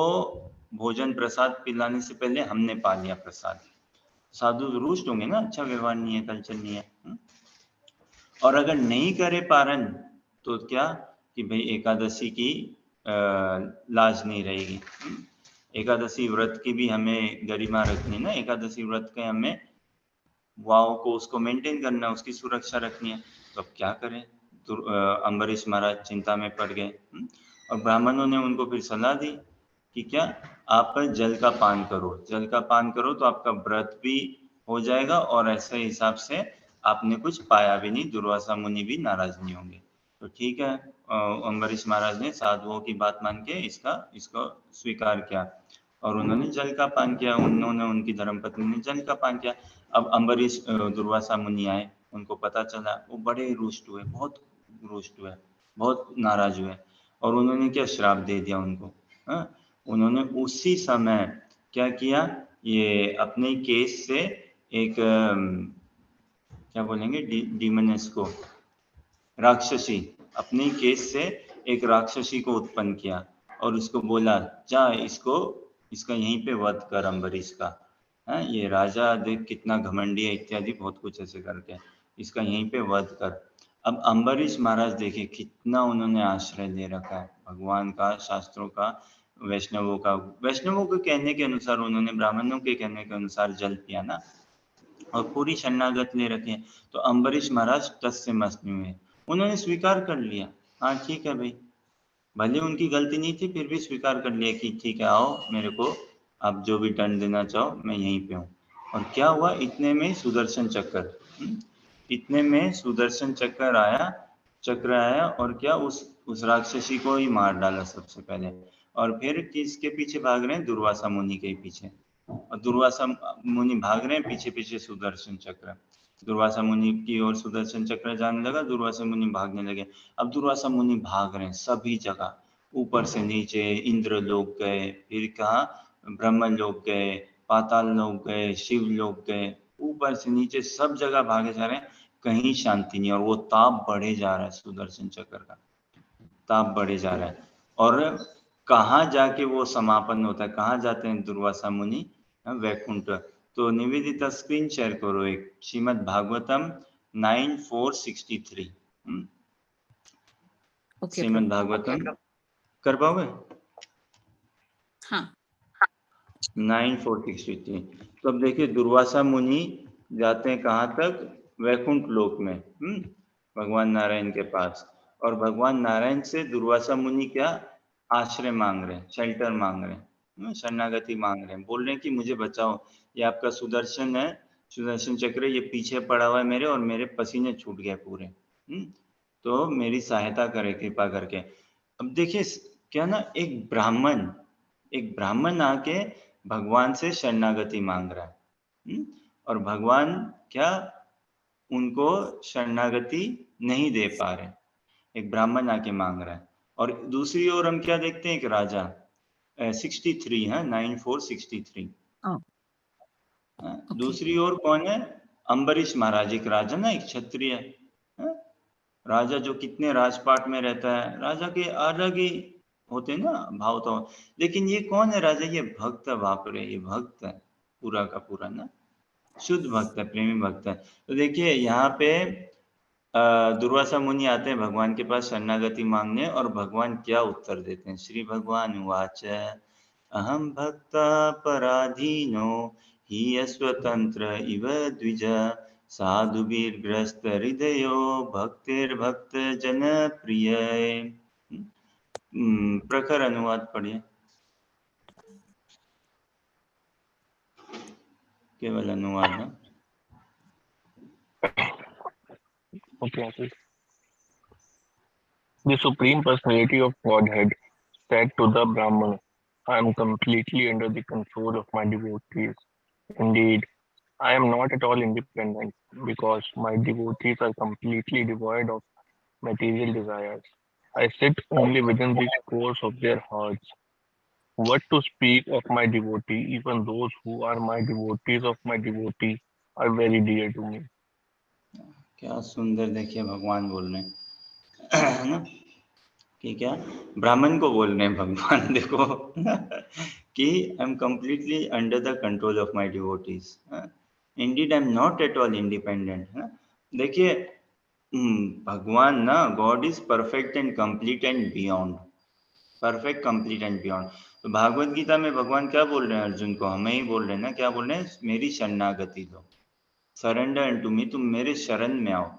भोजन प्रसाद पिलाने से पहले हमने पा लिया प्रसाद, साधु रुष्ट होंगे ना, अच्छा व्यवहार नहीं है, कल्चर नहीं है। और अगर नहीं करे पारण तो क्या, कि भाई एकादशी की लाज नहीं रहेगी। एकादशी व्रत की भी हमें गरिमा रखनी है ना, एकादशी व्रत के हमें वाव को उसको मेंटेन करना है, उसकी सुरक्षा रखनी है। तो अब क्या करें, तो अम्बरीश महाराज चिंता में पड़ गए और ब्राह्मणों ने उनको फिर सलाह दी कि क्या, आप जल का पान करो, जल का पान करो तो आपका व्रत भी हो जाएगा और ऐसे हिसाब से आपने कुछ पाया भी नहीं, दुर्वासा मुनि भी नाराज नहीं होंगे। तो ठीक है, अम्बरीश महाराज ने साधुओं की बात मान के इसको स्वीकार किया और उन्होंने जल का पान किया, उन्होंने, उनकी धर्मपत्नी ने जल का पान किया। अब अम्बरीश दुर्वासा मुनि आए, उनको पता चला, वो बड़े रुष्ट हुए, बहुत रुष्ट हुए, बहुत नाराज हुए और उन्होंने क्या, श्राप दे दिया उनको। उन्होंने उसी समय क्या किया, ये अपने केस से एक क्या बोलेंगे, डीमनेस को, राक्षसी, अपने केस से एक राक्षसी को उत्पन्न किया और उसको बोला, जा इसका यहीं पे वध कर अम्बरीश का, ये राजा देख कितना घमंडी है इत्यादि, बहुत कुछ ऐसे करके इसका यहीं पे वध कर। अब अम्बरीश महाराज देखिए कितना उन्होंने आश्रय ले रखा है भगवान का, शास्त्रों का, वैष्णवों के कहने के अनुसार, उन्होंने ब्राह्मणों के कहने के अनुसार जल पिया ना और पूरी शरणागत ले रखे हैं। तो अम्बरीश महाराज टस से मस नहीं हुए, उन्होंने स्वीकार कर लिया, हाँ ठीक है भाई, भले उनकी गलती नहीं थी फिर भी स्वीकार कर लिया कि ठीक है, आओ मेरे को आप जो भी दंड देना चाहो, मैं यहीं पे हूँ। और क्या हुआ, इतने में सुदर्शन चक्र, इतने में सुदर्शन चक्र आया और क्या, उस राक्षसी को ही मार डाला सबसे पहले। और फिर किसके पीछे भाग रहे हैं, दुर्वासा मुनि के पीछे, और दुर्वासा मुनि भाग रहे हैं पीछे पीछे सुदर्शन चक्र, दुर्वासा मुनि की ओर सुदर्शन चक्र जाने लगा, दुर्वासा मुनि भागने लगे। अब दुर्वासा मुनि भाग रहे हैं सभी जगह, ऊपर से नीचे इंद्र लोक गए, फिर कहा ब्रह्म लोक गए, पाताल लोक गए, शिव लोक गए, ऊपर से नीचे सब जगह भागे जा रहे हैं, कहीं शांति नहीं। और वो ताप बढ़े जा रहा है, सुदर्शन चक्र का ताप बढ़े जा रहा है। और कहाँ जाके वो समापन होता है, कहाँ जाते हैं दुर्वासा मुनि? वैकुंठ। तो निवेदिता स्क्रीन शेयर करो एक, श्रीमद् भागवतम 9:463। Okay, Shrimad Prabhu. भागवतम कर पाओगे? हाँ. 9:463। तो अब देखिए दुर्वासा मुनि जाते हैं कहाँ तक? वैकुंठ लोक में, भगवान नारायण के पास। और भगवान नारायण से दुर्वासा मुनि क्या आश्रय मांग रहे हैं, शेल्टर मांग रहे हैं, शरणागति मांग रहे हैं, बोल रहे हैं कि मुझे बचाओ, ये आपका सुदर्शन है, सुदर्शन चक्र, ये पीछे पड़ा हुआ है मेरे, और मेरे पसीने छूट गए पूरे, तो मेरी सहायता करे कृपा करके। अब देखिए क्या ना, एक ब्राह्मण आके भगवान से शरणागति मांग रहा है, और भगवान क्या उनको शरणागति नहीं दे पा रहे, एक ब्राह्मण आके मांग रहा है। और दूसरी ओर हम क्या देखते हैं, एक राजा 63 है, 9:463। Oh, okay. दूसरी ओर कौन है? अम्बरीश महाराज, एक राजा ना, एक क्षत्रिय है, राजा जो कितने राजपाट में रहता है, राजा के अलग ही होते हैं ना भाव तो। लेकिन ये कौन है राजा? ये भक्त है, बाप रे, ये भक्त है पूरा का पूरा ना, शुद्ध भक्त है, प्रेमी भक्त है। तो देखिए यहाँ पे दुर्वासा मुनि आते हैं भगवान के पास शरणागति मांगने, और भगवान क्या उत्तर देते हैं? श्री भगवान उवाच अहम भक्ता पराधीनो हि स्वतंत्र इव द्विज साधुभिर्ग्रस्त हृदयो भक्तिर्भक्त जन प्रिय। प्रखर अनुवाद पढ़िए, केवल अनुवाद ना। Okay. The Supreme Personality of Godhead said to the Brahman, I am completely under the control of my devotees. Indeed, I am not at all independent because my devotees are completely devoid of material desires. I sit only within the course of their hearts. What to speak of my devotee, even those who are my devotees of my devotee are very dear to me. क्या सुंदर, देखिए भगवान बोल रहे हैं है ना, कि क्या ब्राह्मण को बोल रहे हैं भगवान, देखो कि I am completely under the control of my devotees, Indeed I am not at all independent, है ना। देखिए भगवान ना, God is perfect and complete and beyond, perfect complete and beyond. तो भागवत गीता में भगवान क्या बोल रहे हैं अर्जुन को? हमें ही बोल रहे हैं ना, क्या बोल रहे हैं? मेरी शरणागति लो, सरेंडर इनटू मी, तुम मेरे शरण में आओ।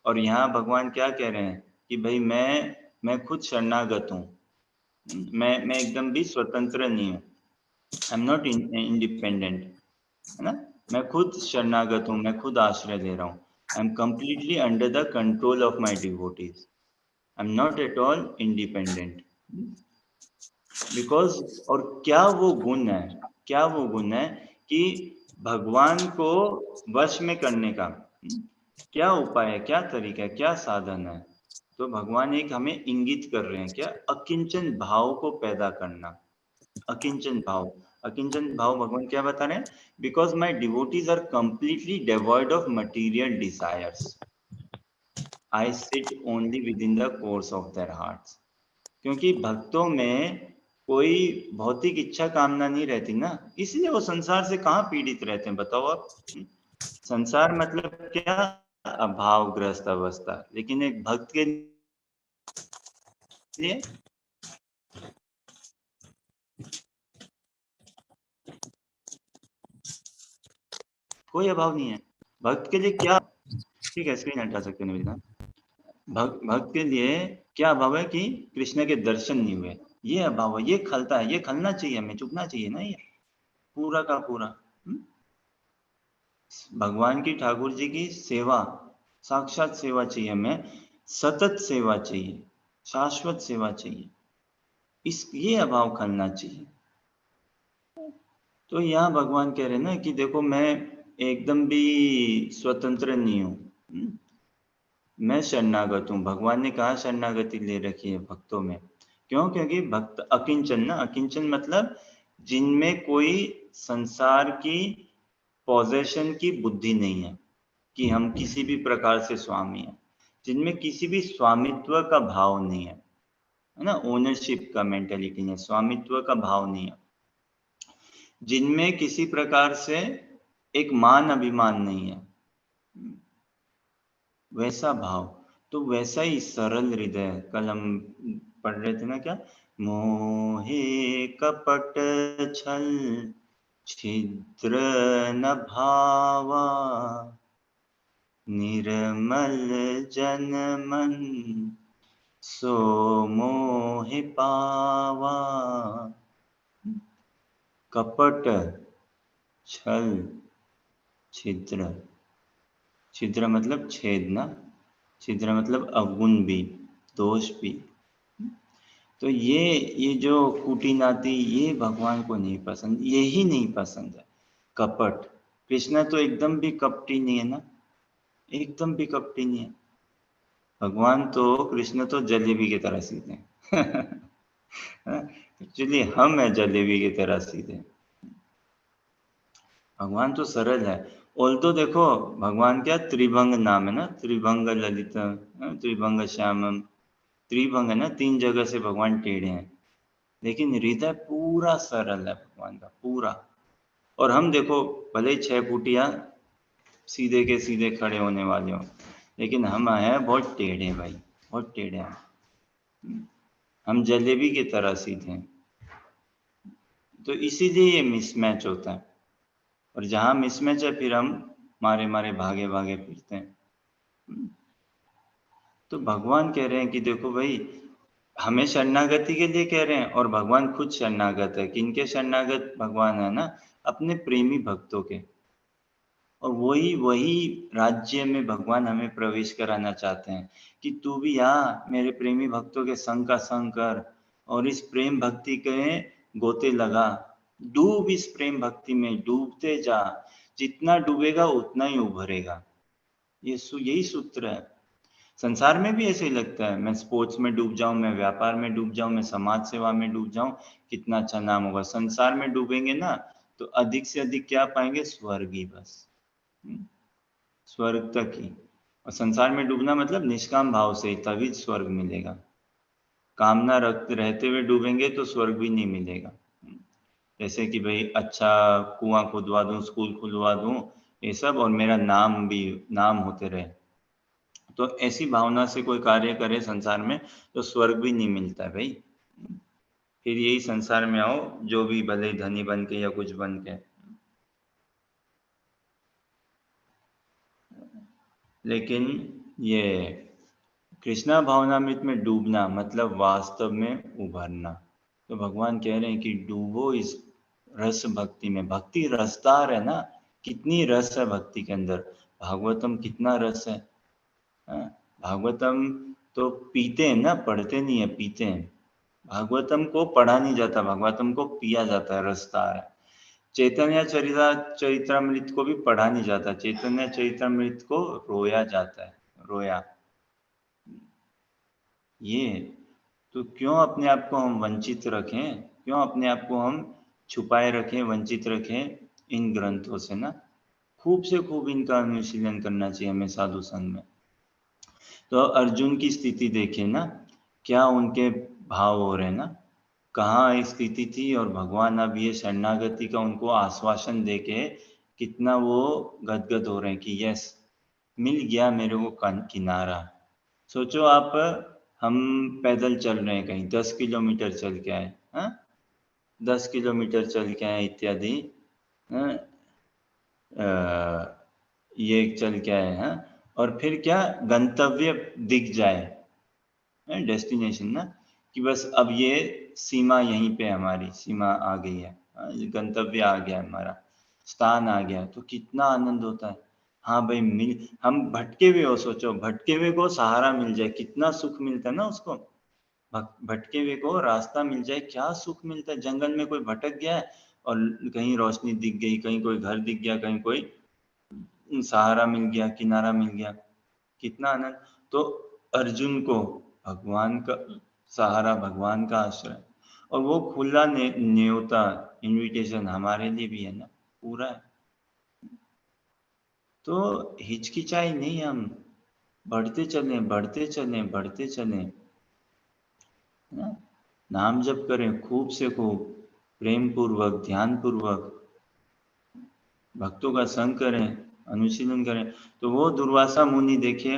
और यहाँ भगवान क्या कह रहे हैं कि भाई मैं खुद शरणागत हूँ, मैं एकदम भी स्वतंत्र नहीं हूँ, आई एम नॉट इंडिपेंडेंट, है ना। मैं खुद शरणागत हूँ, मैं खुद आश्रय दे रहा हूँ, I am completely under the control of my devotees, I am not at all independent, because. और क्या वो गुण है, क्या वो गुण है कि भगवान को वश में करने का क्या उपाय है, क्या तरीका है, क्या साधन है? तो भगवान एक हमें इंगित कर रहे हैं, क्या? अकिंचन भाव को पैदा करना, अकिंचन भाव। अकिंचन भाव भगवान क्या बता रहे हैं? Because my devotees are completely devoid of material desires, I sit only within the cores of their hearts. क्योंकि भक्तों में कोई भौतिक इच्छा कामना नहीं रहती ना, इसलिए वो संसार से कहाँ पीड़ित रहते हैं, बताओ आप। संसार मतलब क्या? अभावग्रस्त अवस्था। लेकिन एक भक्त के लिए कोई अभाव नहीं है। भक्त के लिए क्या? ठीक है, स्क्रीन हटा सकते हैं निवेदिता। भक्त के लिए क्या अभाव है? कि कृष्ण के दर्शन नहीं हुए, ये अभाव है, ये खलता है, ये खलना चाहिए, हमें चुकना चाहिए ना, ये पूरा का पूरा। भगवान की, ठाकुर जी की सेवा, साक्षात सेवा चाहिए हमें, सतत सेवा चाहिए, शाश्वत सेवा चाहिए, ये अभाव खलना चाहिए। तो यहाँ भगवान कह रहे हैं ना कि देखो मैं एकदम भी स्वतंत्र नहीं हूँ, मैं शरणागत हूँ। भगवान ने कहा शरणागति ले रखी है भक्तों में, क्यों? क्योंकि भक्त अकिंचन ना, अकिंचन मतलब जिनमें कोई संसार की पॉजेशन की बुद्धि नहीं है, कि हम किसी भी प्रकार से स्वामी हैं, जिनमें किसी भी स्वामित्व का भाव नहीं है, है ना, ओनरशिप का मेंटेलिटी नहीं है, स्वामित्व का भाव नहीं है, जिनमें किसी प्रकार से एक मान अभिमान नहीं है, वैसा भाव। तो वैसा ही सरल हृदय, कल हम पढ़ रहे थे ना, क्या, मोहे कपट छल छिद्र न भावा, निर्मल जन मन सो मोहि पावा। कपट, छल, छिद्र, छिद्र मतलब छेद ना, छिद्र मतलब अवगुण भी, दोष भी। तो ये जो कुटिनाती, ये भगवान को नहीं पसंद, यही नहीं पसंद है, कपट। कृष्ण तो एकदम भी कपटी नहीं है ना, एकदम भी कपटी नहीं है। भगवान तो, कृष्ण तो जलेबी की तरह सीधे एक्चुअली हम है जलेबी की तरह सीधे, भगवान तो सरल है। तो देखो, भगवान क्या त्रिभंग नाम है ना, त्रिभंग ललित, त्रिभंग श्यामम, त्रिभंग है ना, 3 जगह से भगवान टेढ़े हैं, लेकिन हृदय पूरा सरल है भगवान का, पूरा। और हम देखो, भले 6 फुटिया सीधे के सीधे खड़े होने वाले हो, लेकिन हम हैं बहुत टेढ़े भाई, बहुत टेढ़े हैं, हम जलेबी की तरह सीधे हैं। तो इसीलिए ये मिसमैच होता है, और जहाँ मिसमैच है फिर हम मारे मारे भागे भागे फिरते हैं। तो भगवान कह रहे हैं कि देखो भाई, हमें शरणागति के लिए कह रहे हैं, और भगवान खुद शरणागत है। किनके शरणागत भगवान है ना, अपने प्रेमी भक्तों के। और वही वही राज्य में भगवान हमें प्रवेश कराना चाहते हैं कि तू भी आ, मेरे प्रेमी भक्तों के संग का संग कर, और इस प्रेम भक्ति के गोते लगा, डूब इस प्रेम भक्ति में, डूबते जा, जितना डूबेगा उतना ही उभरेगा। यही सूत्र है। संसार में भी ऐसे ही लगता है, मैं स्पोर्ट्स में डूब जाऊं, मैं व्यापार में डूब जाऊं, मैं समाज सेवा में डूब जाऊं, कितना अच्छा नाम होगा। संसार में डूबेंगे ना तो अधिक से अधिक क्या पाएंगे, स्वर्ग ही बस, स्वर्ग तक ही। और संसार में डूबना मतलब निष्काम भाव से, तभी स्वर्ग मिलेगा। कामना रखते रहते हुए डूबेंगे तो स्वर्ग भी नहीं मिलेगा। जैसे कि भाई अच्छा कुआं खुदवा दूं, स्कूल खुलवा दूं, ये सब, और मेरा नाम भी, नाम होते रहे, तो ऐसी भावना से कोई कार्य करे संसार में तो स्वर्ग भी नहीं मिलता है भाई। फिर यही संसार में आओ, जो भी भले धनी बन के या कुछ बन के। लेकिन ये कृष्णा भावनामृत में डूबना मतलब वास्तव में उभरना। तो भगवान कह रहे हैं कि डूबो इस रस भक्ति में। भक्ति रसदार है ना, कितनी रस है भक्ति के अंदर। भागवतम कितना रस है, हाँ? भागवतम तो पीते हैं ना, पढ़ते नहीं है, पीते हैं। भागवतम को पढ़ा नहीं जाता, भागवतम को पिया जाता है, रसदार है। चैतन्य चरितमृत को भी पढ़ा नहीं जाता, चैतन्य चरितमृत को रोया जाता है, रोया। ये तो क्यों अपने आप को हम वंचित रखें, क्यों अपने आप को हम छुपाए रखें, वंचित रखें इन ग्रंथों से ना। खूब से खूब इनका अनुशीलन करना चाहिए हमें साधु संग में। तो अर्जुन की स्थिति देखें ना, क्या उनके भाव हो रहे हैं ना, कहाँ स्थिति थी, और भगवान अब ये शरणागति का उनको आश्वासन देके कितना वो गदगद हो रहे हैं कि यस, मिल गया मेरे को किनारा। सोचो आप, हम पैदल चल रहे हैं, कहीं 10 किलोमीटर चल के आए, हाँ, 10 किलोमीटर चल के आए इत्यादि, हाँ, ये चल के आए हैं, और फिर क्या गंतव्य दिख जाए, डेस्टिनेशन ना, कि बस अब ये सीमा यहीं पे, हमारी सीमा आ गई है, गंतव्य आ गया, हमारा स्थान आ गया, तो कितना आनंद होता है। हाँ भाई, मिल, हम भटके हुए हो, सोचो भटके हुए को सहारा मिल जाए, कितना सुख मिलता है ना उसको। भटके हुए को रास्ता मिल जाए, क्या सुख मिलता है। जंगल में कोई भटक गया है और कहीं रोशनी दिख गई, कहीं कोई घर दिख गया, कहीं कोई सहारा मिल गया, किनारा मिल गया, कितना आनंद। तो अर्जुन को भगवान का सहारा, भगवान का आश्रय, और वो खुला न्योता, इनविटेशन हमारे लिए भी है ना, पूरा है। तो हिचकिचाई नहीं, हम बढ़ते चलें, बढ़ते चलें, बढ़ते चलें। ना? नाम जप करें खूब से खूब, प्रेम पूर्वक, ध्यान पूर्वक, भक्तों का संग करें, अनुशीलन करें। तो वो दुर्वासा मुनि देखिए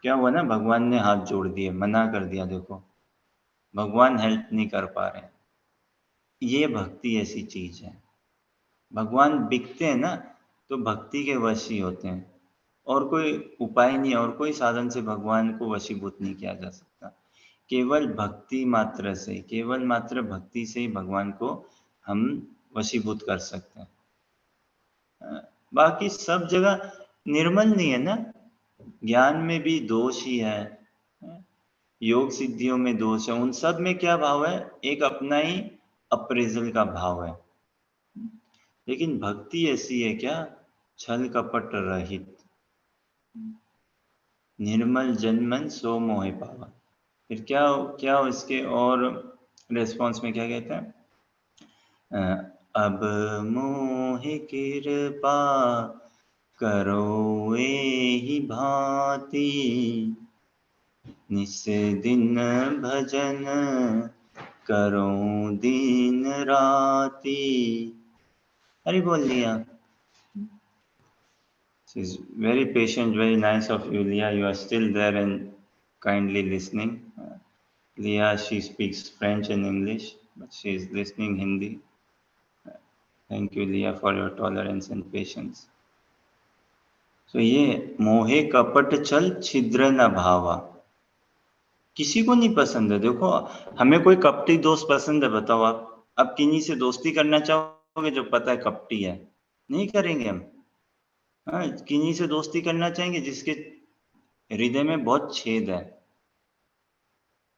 क्या हुआ ना, भगवान ने हाथ जोड़ दिए, मना कर दिया, देखो भगवान हेल्प नहीं कर पा रहे। ये भक्ति ऐसी चीज है। भगवान बिकते हैं ना तो भक्ति के वश ही होते हैं, और कोई उपाय नहीं है, और कोई साधन से भगवान को वशीभूत नहीं किया जा सकता। केवल भक्ति मात्र से, केवल मात्र भक्ति से ही भगवान को हम वशीभूत कर सकते हैं। बाकी सब जगह निर्मल नहीं है ना, ज्ञान में भी दोष ही है, योग सिद्धियों में दोष है, उन सब में क्या भाव है, एक अपना ही अप्रेजल का भाव है। लेकिन भक्ति ऐसी है क्या, छल कपट रहित, निर्मल जनमन सो मोहे पावा। फिर क्या क्या इसके और रेस्पॉन्स में क्या कहते हैं, अब मोहि कृपा करो एहि भांति, निस दिन भजन करो दिन राति। अरे बोल लिया। She's very patient, very nice of you, Leah. You are still there and kindly listening. Leah, she speaks French and English, but she is listening Hindi. Thank you, Leah, for your tolerance and patience. So ये मोहे कपट छल छिद्र न भावा, किसी को नहीं पसंद है। देखो हमें कोई कपटी दोस्त पसंद है, बताओ आप किन्हीं से दोस्ती करना चाहोगे जो पता है कपटी है? नहीं करेंगे हम। हाँ, किन्हीं से दोस्ती करना चाहेंगे जिसके हृदय में बहुत छेद है,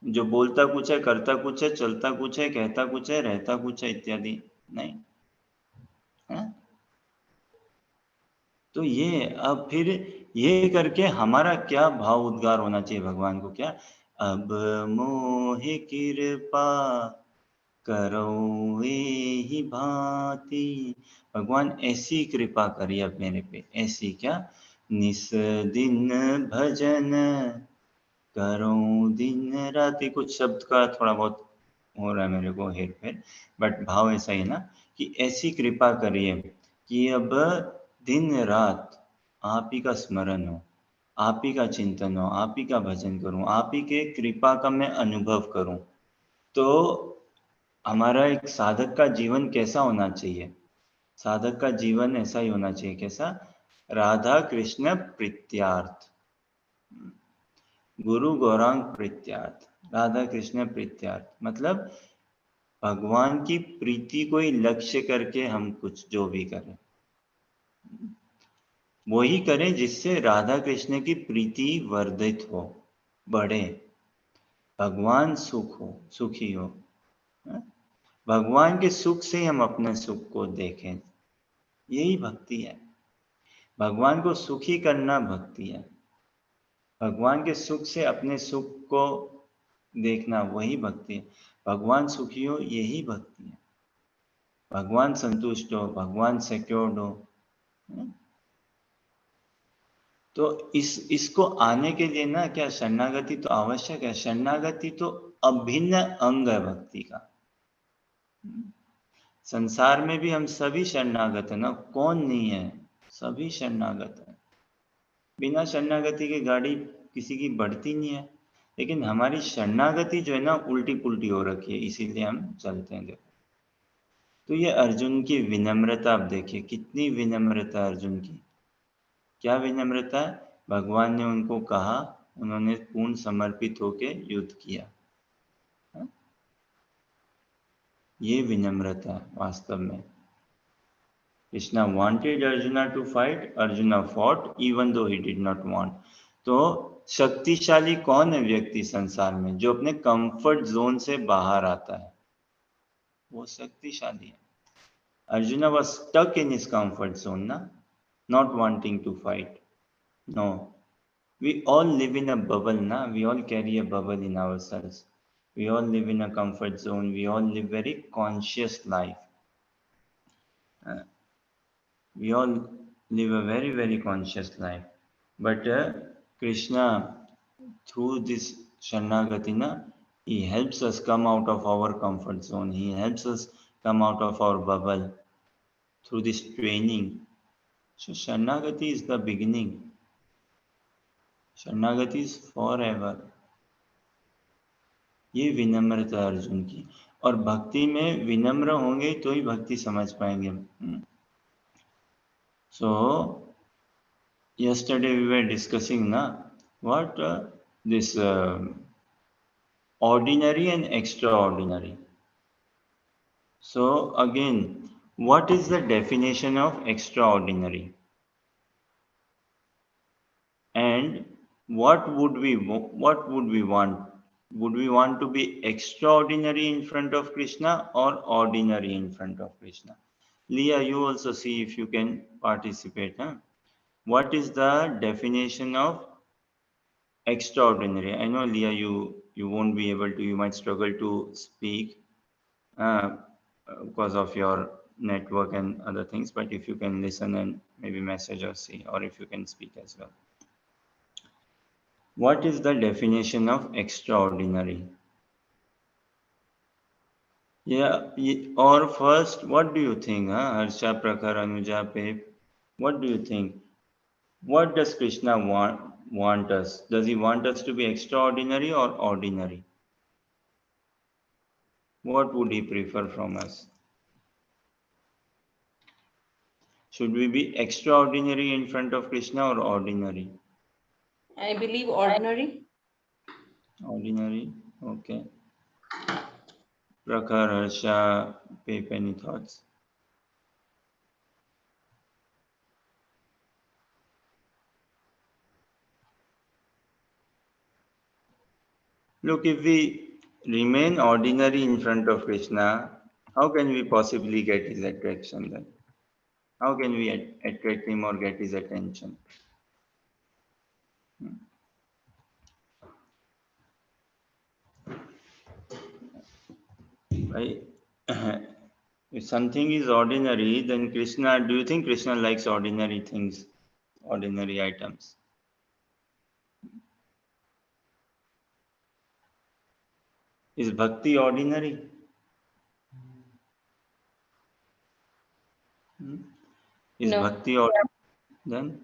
जो बोलता कुछ है, करता कुछ है, चलता कुछ है, कहता कुछ है, रहता कुछ है, इत्यादि नहीं है? तो ये अब फिर ये करके हमारा क्या भाव उद्गार होना चाहिए भगवान को, क्या, अब मोहि कृपा करो एहि भांति। भगवान ऐसी कृपा करिए अब मेरे पे, ऐसी क्या, निस दिन भजन करो दिन राति। कुछ शब्द का थोड़ा बहुत हो रहा है मेरे को हेर फेर, बट भाव ऐसा ही ना कि ऐसी कृपा करिए कि अब दिन रात आप ही का स्मरण हो, आप ही का चिंतन हो, आप ही का भजन करूं, आप ही के कृपा का मैं अनुभव करूं। तो हमारा एक साधक का जीवन कैसा होना चाहिए, साधक का जीवन ऐसा ही होना चाहिए, कैसा, राधा कृष्ण प्रीत्यार्थ, गुरु गौरांग प्रीत्यार्थ, राधा कृष्ण प्रीत्यार्थ, मतलब भगवान की प्रीति को ही लक्ष्य करके हम कुछ जो भी करें वो ही करें जिससे राधा कृष्ण की प्रीति वर्धित हो, बढ़े, भगवान सुख हो, सुखी हो। भगवान के सुख से हम अपने सुख को देखें, यही भक्ति है। भगवान को सुखी करना भक्ति है, भगवान के सुख से अपने सुख को देखना वही भक्ति है। भगवान सुखी हो यही भक्ति है, भगवान संतुष्ट हो, भगवान सिक्योर्ड हो। तो इसको आने के लिए ना क्या, शरणागति तो आवश्यक है। शरणागति तो अभिन्न अंग है भक्ति का। संसार में भी हम सभी शरणागत है ना, कौन नहीं है, सभी शरणागत है। बिना शरणागति के गाड़ी किसी की बढ़ती नहीं है, लेकिन हमारी शरणागति जो है ना उल्टी पुल्टी हो रखी है, इसीलिए हम चलते हैं। देखो तो ये अर्जुन की विनम्रता, आप देखिए कितनी विनम्रता अर्जुन की, क्या विनम्रता है। भगवान ने उनको कहा, उन्होंने पूर्ण समर्पित होके युद्ध किया। ये विनम्रता वास्तव में। Krishna wanted Arjuna to fight, Arjuna fought even though he did not want. तो शक्तिशाली कौन है व्यक्ति संसार में, जो अपने कंफर्ट जोन से बाहर आता है, वो शक्तिशाली है। Arjuna was stuck in his comfort zone, na? Not wanting to fight. No. We all live in a bubble, na? We all carry a bubble in ourselves. We all live in a comfort zone. We all live very conscious life. We all live a very, very conscious life. But Krishna, through this Sharnagati, na, He helps us come out of our comfort zone. He helps us come out of our bubble through this training. So Sharnagati is the beginning. Sharnagati is forever. ये विनम्रता अर्जुन की, और भक्ति में विनम्र होंगे तो ही भक्ति समझ पाएंगे. So yesterday we were discussing what this ordinary and extraordinary. So again, what is the definition of extraordinary? And what would we want? Would we want to be extraordinary in front of Krishna or ordinary in front of Krishna? Leah, you also see if you can participate. What is the definition of extraordinary? I know, Leah, you won't be able to, you might struggle to speak because of your network and other things, but if you can listen and maybe message or see, or if you can speak as well. What is the definition of extraordinary? Yeah, or first, what do you think, Harsha, Prakhar, Anuja, Pep? What do you think? What does Krishna want us? Does he want us to be extraordinary or ordinary? What would he prefer from us? Should we be extraordinary in front of Krishna or ordinary? I believe ordinary. Ordinary, okay. Prakhar, Harsha, Pep, any thoughts? Look, if we remain ordinary in front of Krishna, how can we possibly get his attraction then? How can we attract him or get his attention? Right? If something is ordinary, then Krishna, do you think Krishna likes ordinary things, ordinary items? Is bhakti ordinary? Is No. bhakti ordinary then?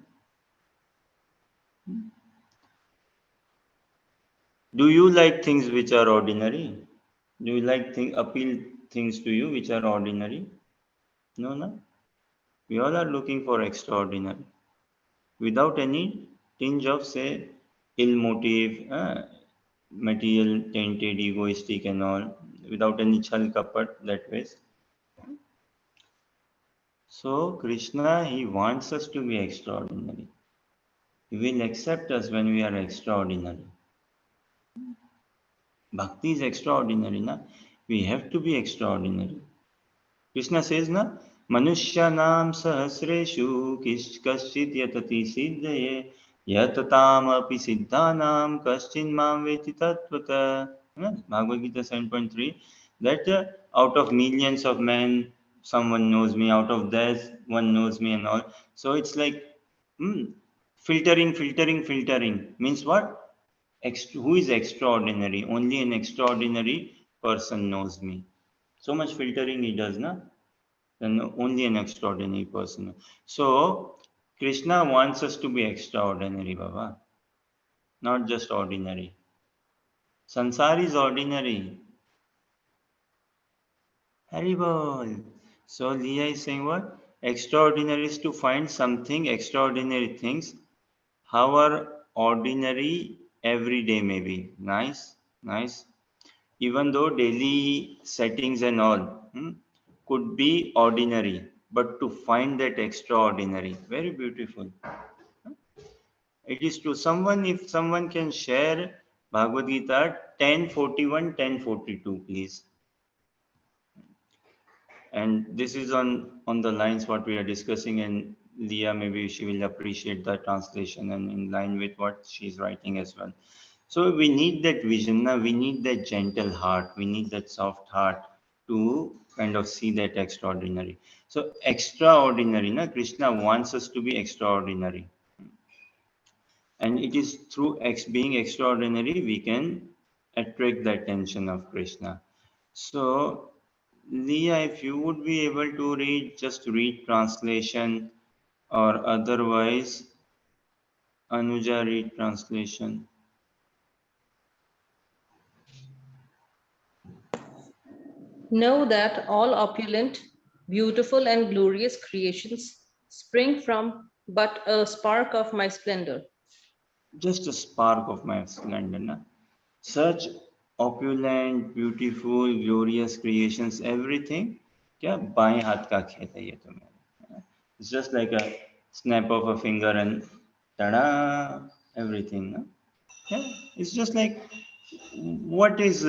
Do you like things which are ordinary? Do you like appeal things to you which are ordinary? No, no. We all are looking for extraordinary, without any tinge of, say, ill motive, material, tainted, egoistic, and all, without any chal kapat that way. So Krishna, he wants us to be extraordinary. He will accept us when we are extraordinary. Bhakti is extraordinary, na? We have to be extraordinary. Krishna says, na, Manushyanam sahasreshu kaschit yatati siddhaye yatatam api siddhanam kaschin mam veti tattvata. Bhagavad Gita 7.3, that out of millions of men, someone knows me, out of theirs, one knows me and all. So it's like filtering. Means what? Who is extraordinary? Only an extraordinary person knows me. So much filtering he does, na? Then only an extraordinary person. So Krishna wants us to be extraordinary, Baba, not just ordinary. Sansar is ordinary. Haribol. So Leah is saying what? Extraordinary is to find something, extraordinary things. How are ordinary every day maybe. Nice. Even though daily settings and all could be ordinary, but to find that extraordinary, very beautiful. It is to someone, if someone can share Bhagavad Gita 1041, 1042, please. And this is on the lines what we are discussing, and Leah, maybe she will appreciate the translation and in line with what she's writing as well. So we need that vision, we need that gentle heart, we need that soft heart to kind of see that extraordinary. So extraordinary, Krishna wants us to be extraordinary. And it is through being extraordinary we can attract the attention of Krishna. So, Leah, if you would be able to read, just read translation, or otherwise, Anuja, read translation. Know that all opulent, beautiful, and glorious creations spring from but a spark of my splendor. Just a spark of my splendor. Na? Such opulent, beautiful, glorious creations, everything, क्या बाएं हाथ का खेल है ये तो मेरा. It's just like a snap of a finger and tada, everything. No? Yeah, it's just like, what is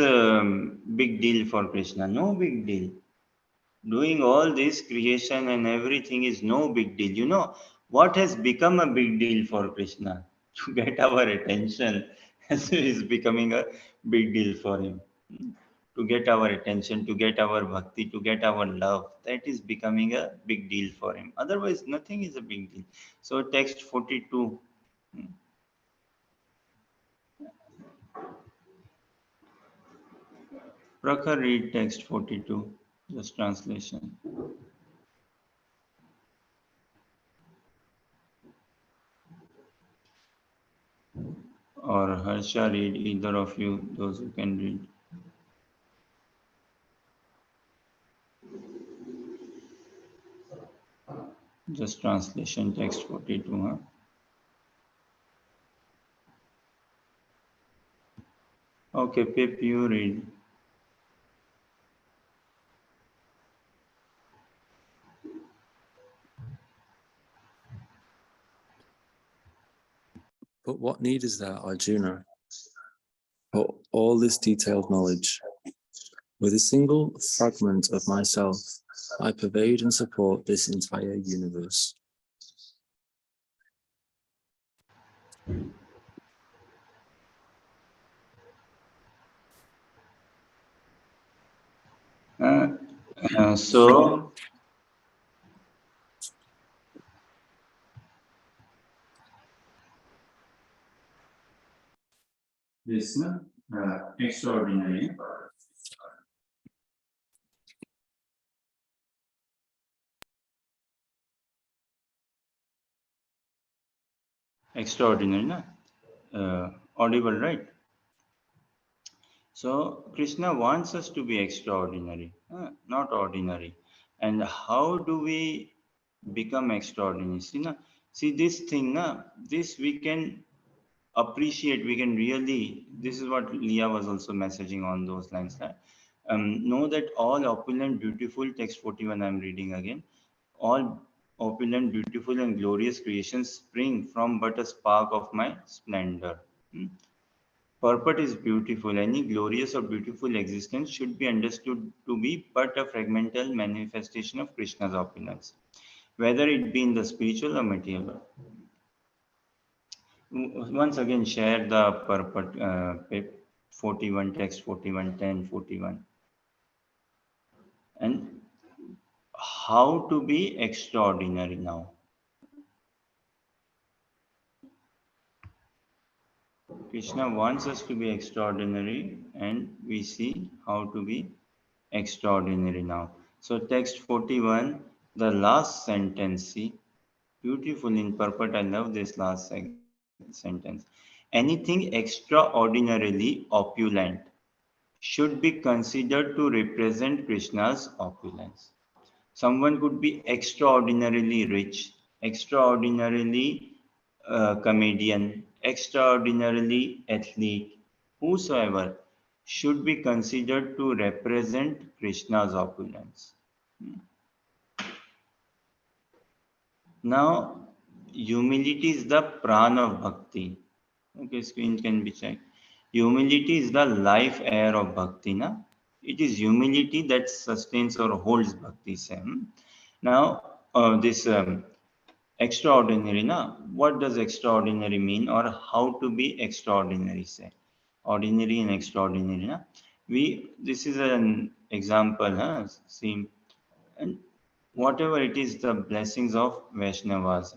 big deal for Krishna? No big deal. Doing all this creation and everything is no big deal. You know, what has become a big deal for Krishna? To get our attention is becoming a big deal for him. To get our attention, to get our bhakti, to get our love, that is becoming a big deal for him. Otherwise, nothing is a big deal. So, text 42. Prakhar, read text 42, just translation. Or Harsha, read, either of you, those who can read. Just translation, text 42. Huh? Okay, Pip, you read. But what need is there, Arjuna, for all this detailed knowledge? With a single fragment of myself, I pervade and support this entire universe. So, this extraordinary. Extraordinary, na? Audible, right? So, Krishna wants us to be extraordinary, not ordinary. And how do we become extraordinary? See this thing, this we can appreciate, we can really, this is what Leah was also messaging on those lines. Know that all opulent, beautiful, text 41 I'm reading again, all opulent, beautiful and glorious creations spring from but a spark of my splendor. Purport is beautiful. Any glorious or beautiful existence should be understood to be but a fragmental manifestation of Krishna's opulence, whether it be in the spiritual or material. Once again, share the purport, 41, text 41, 10, 41. And how to be extraordinary now. Krishna wants us to be extraordinary, and we see how to be extraordinary now. So, text 41, the last sentence, see, beautiful in purport. I love this last sentence. Anything extraordinarily opulent should be considered to represent Krishna's opulence. Someone could be extraordinarily rich, extraordinarily comedian, extraordinarily athlete, whosoever should be considered to represent Krishna's opulence. Now, humility is the prana of bhakti. Okay, screen can be checked. Humility is the life air of bhakti. Na? It is humility that sustains or holds bhakti. Now, this extraordinary, na? What does extraordinary mean, or how to be extraordinary? Say, ordinary and extraordinary. Na? This is an example. See, and whatever it is, the blessings of Vaishnavas.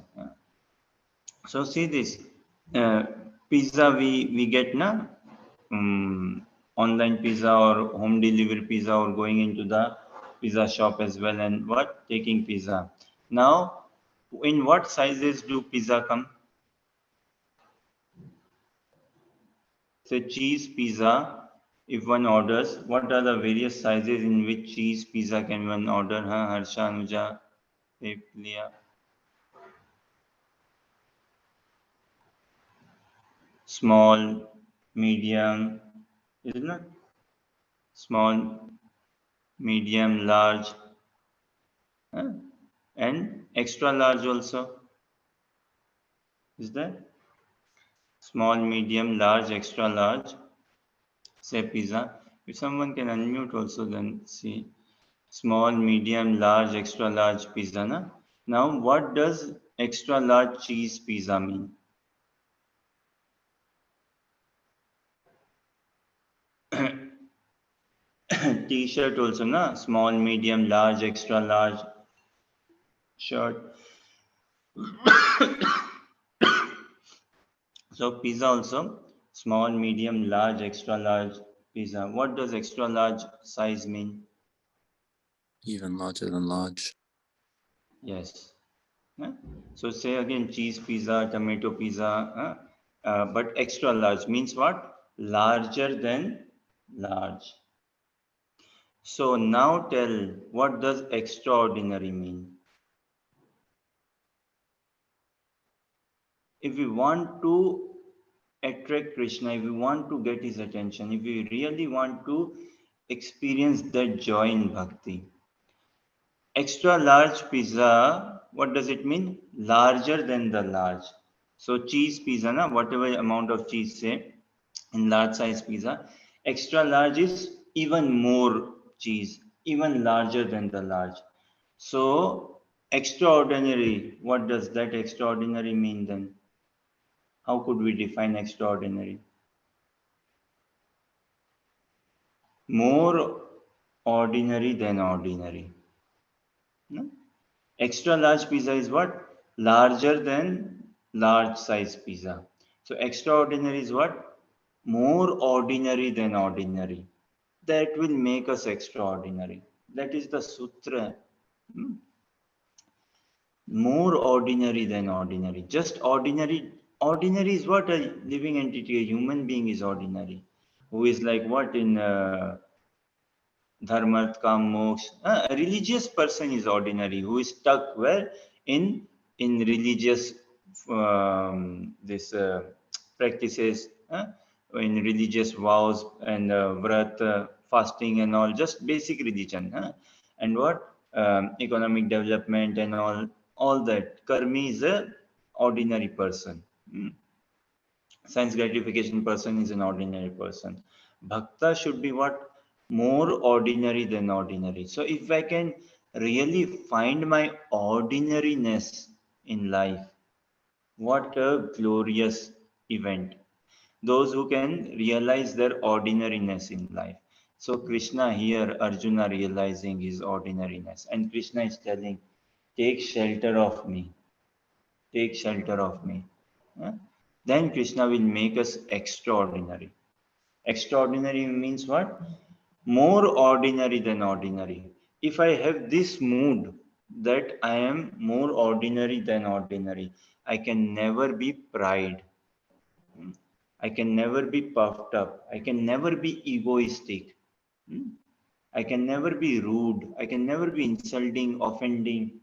So see this, pizza we get na, online pizza or home delivery pizza, or going into the pizza shop as well and what? Taking pizza. Now, in what sizes do pizza come? Say cheese pizza, if one orders, what are the various sizes in which cheese pizza can one order? Huh? Harsha, Anuja, Leah. Small, medium, isn't it? Small, medium, large, huh? And extra large also. Is there? Small, medium, large, extra large. Say pizza. If someone can unmute also, then see. Small, medium, large, extra large pizza. Na? Now, what does extra large cheese pizza mean? T-shirt also, na? Small, medium, large, extra large shirt. So pizza also, small, medium, large, extra large pizza. What does extra large size mean? Even larger than large. Yes. Huh? So say again cheese pizza, tomato pizza, but extra large means what? Larger than large. So now tell, what does extraordinary mean? If we want to attract Krishna, if we want to get his attention, if we really want to experience that joy in bhakti, extra large pizza, what does it mean? Larger than the large. So cheese pizza, na, whatever amount of cheese say in large size pizza, extra large is even more cheese, even larger than the large. So extraordinary, what does that extraordinary mean then? How could we define extraordinary? More ordinary than ordinary. No? Extra large pizza is what? Larger than large size pizza. So extraordinary is what? More ordinary than ordinary. That will make us extraordinary. That is the sutra. Hmm? More ordinary than ordinary. Just ordinary. Ordinary is what? A living entity, a human being is ordinary. Who is like what in dharma, kam, moksha. A religious person is ordinary, who is stuck where in religious this practices, in religious vows and vrat, fasting and all, just basic religion, and what economic development and all that. Karmi is a ordinary person. Sense gratification person is an ordinary person. Bhakta should be what? More ordinary than ordinary. So if I can really find my ordinariness in life, what a glorious event. Those who can realize their ordinariness in life. So Krishna here, Arjuna realizing his ordinariness. And Krishna is telling, take shelter of me. Take shelter of me. Huh? Then Krishna will make us extraordinary. Extraordinary means what? More ordinary than ordinary. If I have this mood that I am more ordinary than ordinary, I can never be pride. I can never be puffed up. I can never be egoistic. I can never be rude. I can never be insulting, offending.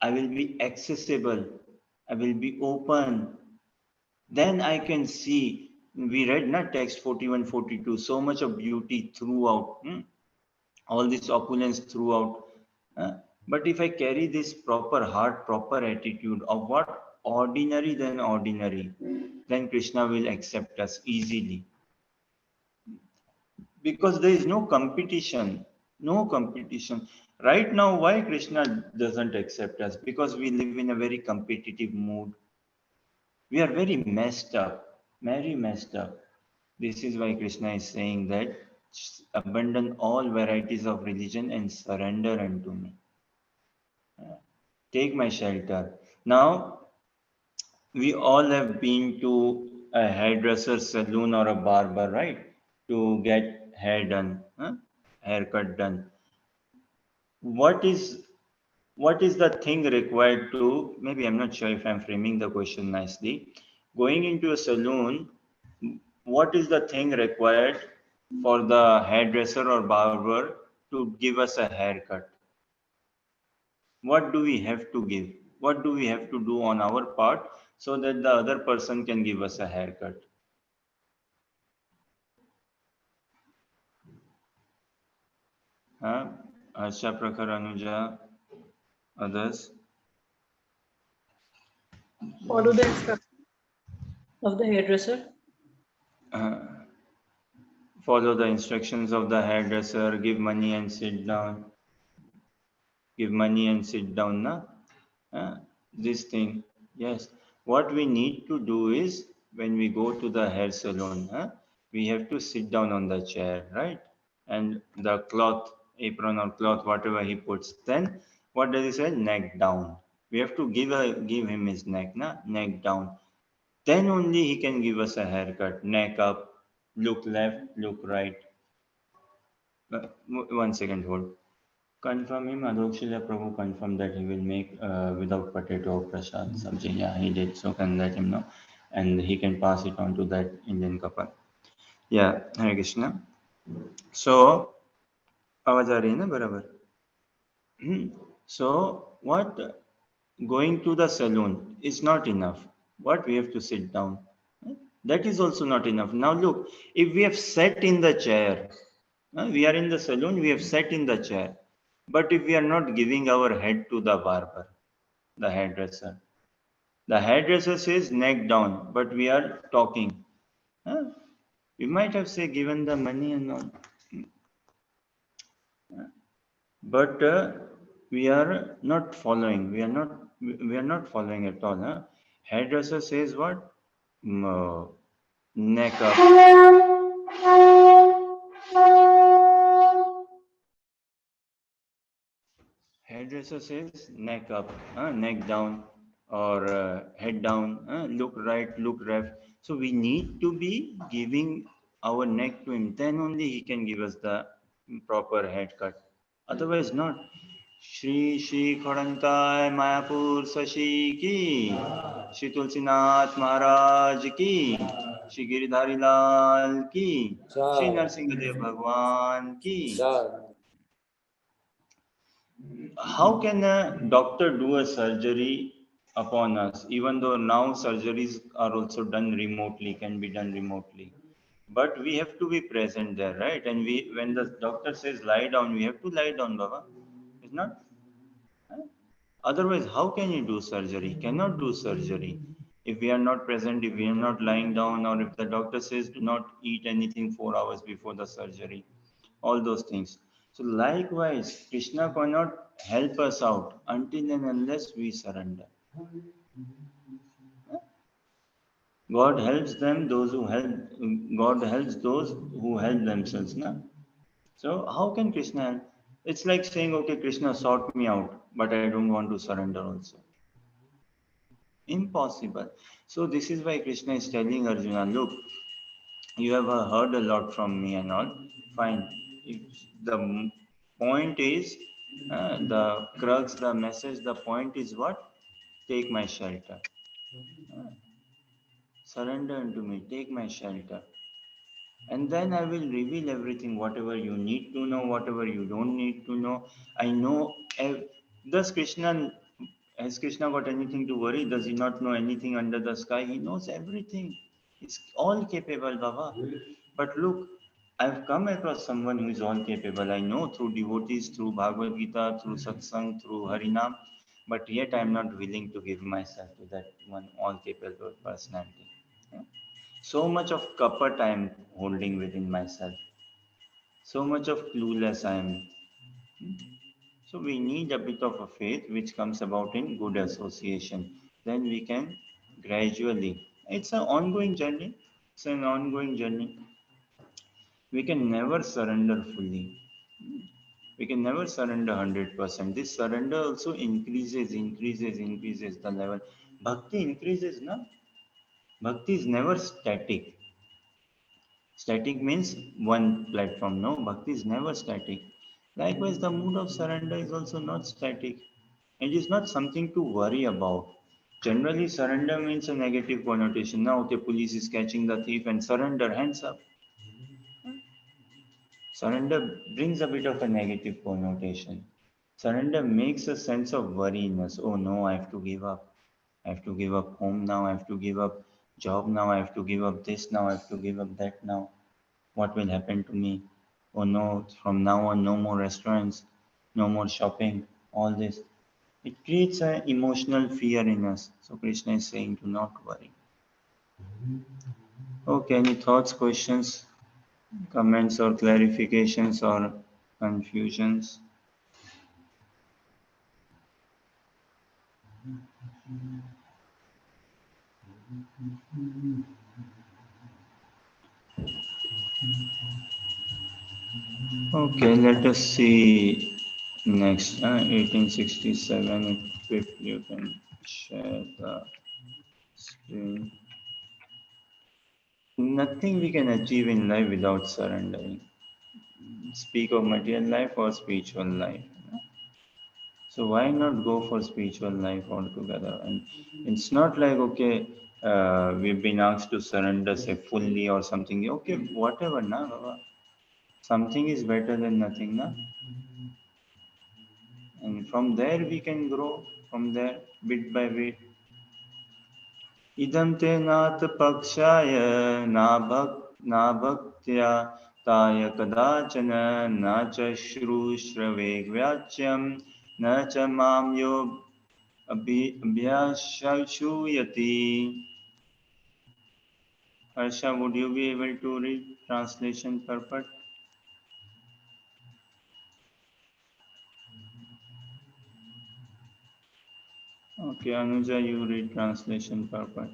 I will be accessible. I will be open. Then I can see, we read not text 41, 42, so much of beauty throughout, all this opulence throughout. But if I carry this proper heart, proper attitude of what? Ordinary than ordinary, then Krishna will accept us easily. Because there is no competition. No competition. Right now, why Krishna doesn't accept us? Because we live in a very competitive mood. We are very messed up, very messed up. This is why Krishna is saying that abandon all varieties of religion and surrender unto me. Take my shelter. Now, we all have been to a hairdresser salon or a barber, right? to get hair done, haircut done. What is the thing required to, maybe I'm not sure if I'm framing the question nicely. Going into a saloon, what is the thing required for the hairdresser or barber to give us a haircut? What do we have to give? What do we have to do on our part so that the other person can give us a haircut? Huh? Harsha, Prakhar, Anuja, others? Follow the instruction of the hairdresser. Uh, Follow the instructions of the hairdresser, give money and sit down. Give money and sit down, na? This thing. Yes. What we need to do is when we go to the hair salon, we have to sit down on the chair, right? And the cloth, apron or cloth, whatever he puts, then what does he say? Neck down. We have to give him his neck, na? Neck down. Then only he can give us a haircut. Neck up, look left, look right. 1 second, hold. Confirm him, Adokshila Prabhu confirmed that he will make without potato prasad sabji. Yeah, he did. So can let him know. And he can pass it on to that Indian couple. Yeah, Hare Krishna. So, आवाज आ रही है ना बराबर? So, what? Going to the saloon is not enough. What? We have to sit down. That is also not enough. Now look, if we have sat in the chair, we are in the saloon, we have sat in the chair. But if we are not giving our head to the barber, the hairdresser says neck down, but we are talking. We might have say given the money and all, but we are not following. We are not following at all. Hairdresser says what? Neck up. Hairdresser says neck up, neck down, or head down, look right, look left. So we need to be giving our neck to him. Then only he can give us the proper haircut. Otherwise, not. Shri Shri Khodankai Mayapur Sashi ki, Shri Tulsinath Maharaj ki, Shri Giridhari Lal ki, Shri Narsingadev Bhagwan ki. How can a doctor do a surgery upon us, even though now surgeries are also done remotely, can be done remotely? But we have to be present there, right? And when the doctor says lie down, we have to lie down, Baba. Is not? Otherwise, how can you do surgery? Cannot do surgery. If we are not present, if we are not lying down, or if the doctor says do not eat anything 4 hours before the surgery, all those things. So likewise, Krishna cannot help us out until and unless we surrender. God helps them, those who help, God helps those who help themselves. Na? So how can Krishna help? It's like saying, okay, Krishna sort me out, but I don't want to surrender also. Impossible. So this is why Krishna is telling Arjuna, look, you have heard a lot from me and all. Fine. If the point is, the crux, the message, the point is what? Take my shelter. Surrender unto me. Take my shelter. And then I will reveal everything, whatever you need to know, whatever you don't need to know. I know. Does Krishna, has Krishna got anything to worry? Does he not know anything under the sky? He knows everything. He's all capable, Baba. But look, I've come across someone who is all capable. I know through devotees, through Bhagavad Gita, through satsang, through Harinam, but yet I'm not willing to give myself to that one all capable personality. Yeah? So much of kapat I am holding within myself. So much of clueless I am. So we need a bit of a faith which comes about in good association. Then we can gradually. It's an ongoing journey. It's an ongoing journey. We can never surrender fully. We can never surrender 100%. This surrender also increases the level. Bhakti increases, no? Bhakti is never static. Static means one platform. No, bhakti is never static. Likewise, the mood of surrender is also not static. It is not something to worry about. Generally, surrender means a negative connotation. Now, the police is catching the thief and surrender, hands up. Surrender brings a bit of a negative connotation. Surrender makes a sense of worriness. Oh no, I have to give up. I have to give up home now. I have to give up job now. I have to give up this now. I have to give up that now. What will happen to me? Oh no, from now on, no more restaurants, no more shopping, all this. It creates an emotional fear in us. So Krishna is saying to not worry. Okay, any thoughts, questions, comments or clarifications or confusions? Okay, let us see next. 1867, if you can share the screen. Nothing we can achieve in life without surrendering. Speak of material life or spiritual life. So why not go for spiritual life altogether? And it's not like, okay, we've been asked to surrender, say, fully or something. Okay, whatever, na, Baba. Something is better than nothing, na. And from there we can grow from there bit by bit. Idam te nath pakshaya na bhaktya taya kadachana na cha shrushrave vyachyam na cha mam yo abhyashashuyati. Harsha, would you be able to read translation purport? Okay, Anuja, you read translation purport.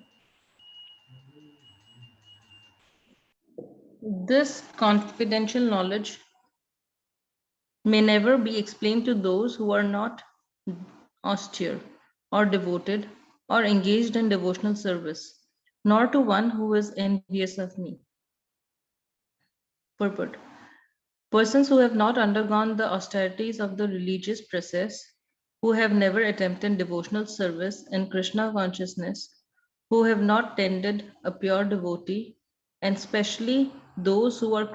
This confidential knowledge may never be explained to those who are not austere or devoted or engaged in devotional service, nor to one who is envious of me. Purport. Persons who have not undergone the austerities of the religious process, who have never attempted devotional service in Krishna consciousness, who have not tended a pure devotee, and especially those who are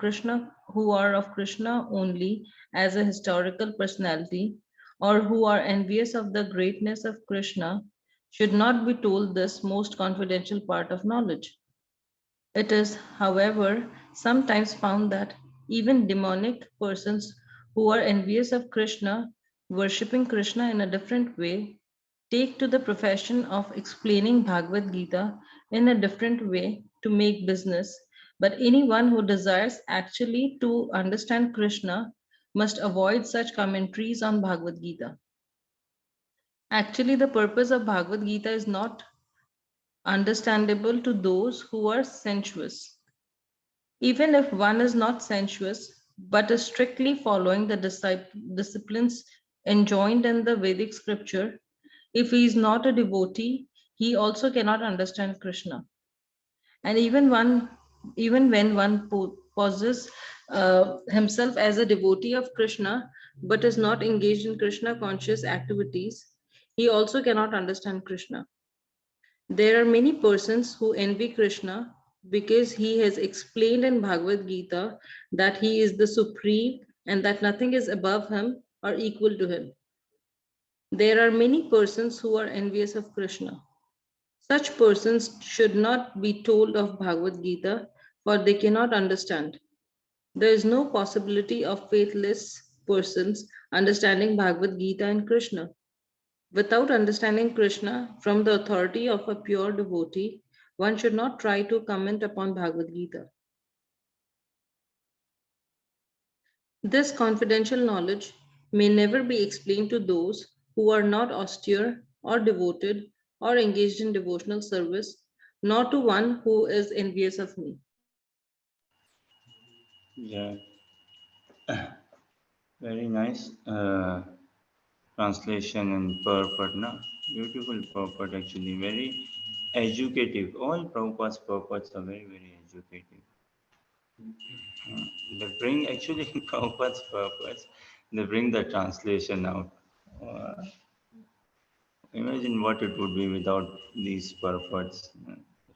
of Krishna only as a historical personality, or who are envious of the greatness of Krishna, should not be told this most confidential part of knowledge. It is, however, sometimes found that even demonic persons who are envious of Krishna, worshipping Krishna in a different way, take to the profession of explaining Bhagavad Gita in a different way to make business. But anyone who desires actually to understand Krishna must avoid such commentaries on Bhagavad Gita. Actually, the purpose of Bhagavad Gita is not understandable to those who are sensuous. Even if one is not sensuous, but is strictly following the disciplines enjoined in the Vedic scripture, if he is not a devotee, he also cannot understand Krishna. And even when one poses himself as a devotee of Krishna, but is not engaged in Krishna conscious activities, he also cannot understand Krishna. There are many persons who envy Krishna because he has explained in Bhagavad Gita that he is the supreme and that nothing is above him or equal to him. There are many persons who are envious of Krishna. Such persons should not be told of Bhagavad Gita, for they cannot understand. There is no possibility of faithless persons understanding Bhagavad Gita and Krishna. Without understanding Krishna from the authority of a pure devotee, one should not try to comment upon Bhagavad Gita. This confidential knowledge may never be explained to those who are not austere or devoted or engaged in devotional service, nor to one who is envious of me. Yeah, very nice translation and purport, na? Beautiful purport actually, very educative. All Prabhupada's purports are very, very educative. They bring actually Prabhupada's purpose, they bring the translation out. Uh, Imagine what it would be without these purports,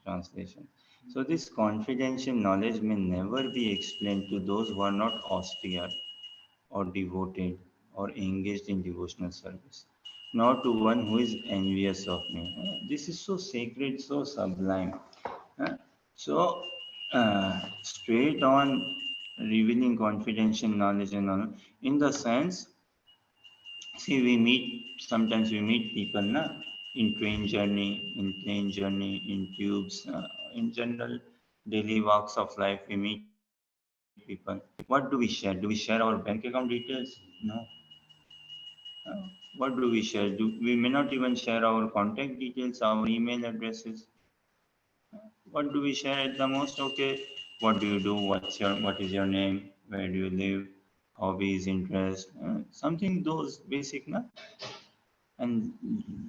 translation. So this confidential knowledge may never be explained to those who are not austere or devoted or engaged in devotional service, nor to one who is envious of me. This is so sacred, so sublime. Uh, So, straight on revealing confidential knowledge and all, in the sense, see, sometimes we meet people, na, in plane journey, in tubes, in general, daily walks of life, we meet people. What do we share? Do we share our bank account details? No. What do we share? We may not even share our contact details, our email addresses. What do we share at the most? Okay, what do you do? What is your name? Where do you live? Hobbies, interest, something those basic, na? And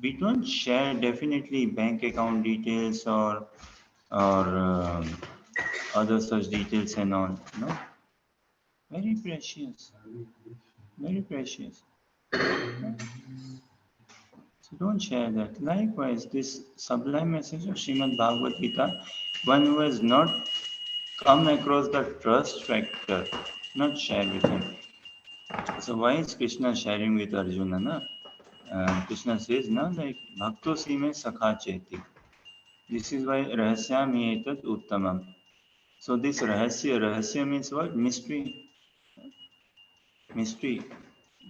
we don't share definitely bank account details or other such details and all. No, very precious, very precious. So don't share that. Likewise, this sublime message of Srimad Bhagavad Gita, one who has not come across the trust factor, not share with him. So why is Krishna sharing with Arjuna? Na? Krishna says, na, like Bhakto Sime Sakha Cheti. This is why Rahasyam Etat Uttamam. So this Rahasya means what? Mystery. Mystery.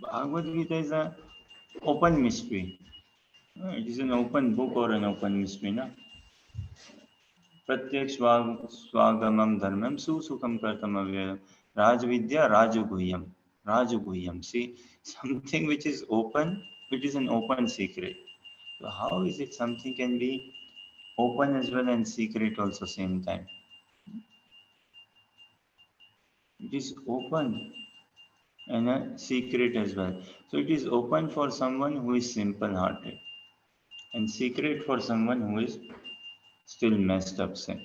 Bhagavad Gita is an open mystery. It is an open book or an open mystery. Na? प्रत्येक स्वागमम धर्मम सुसुखम कर्तम अव्ययम Rajvidya Rajaguhyam. Rajaguhyam. See, something which is open, it is an open secret. So how is it something can be open as well and secret also same time? It is open and a secret as well. So it is open for someone who is simple hearted and secret for someone who is still messed up. Sin.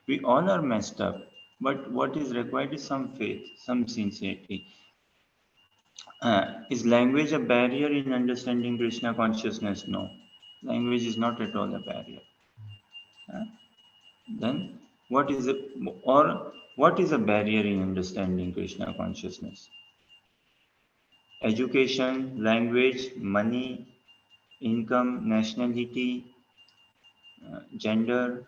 We all are messed up, but what is required is some faith, some sincerity. Is language a barrier in understanding Krishna consciousness? No. Language is not at all a barrier. Uh, then what is a barrier in understanding Krishna consciousness? Education, language, money, income, nationality, gender,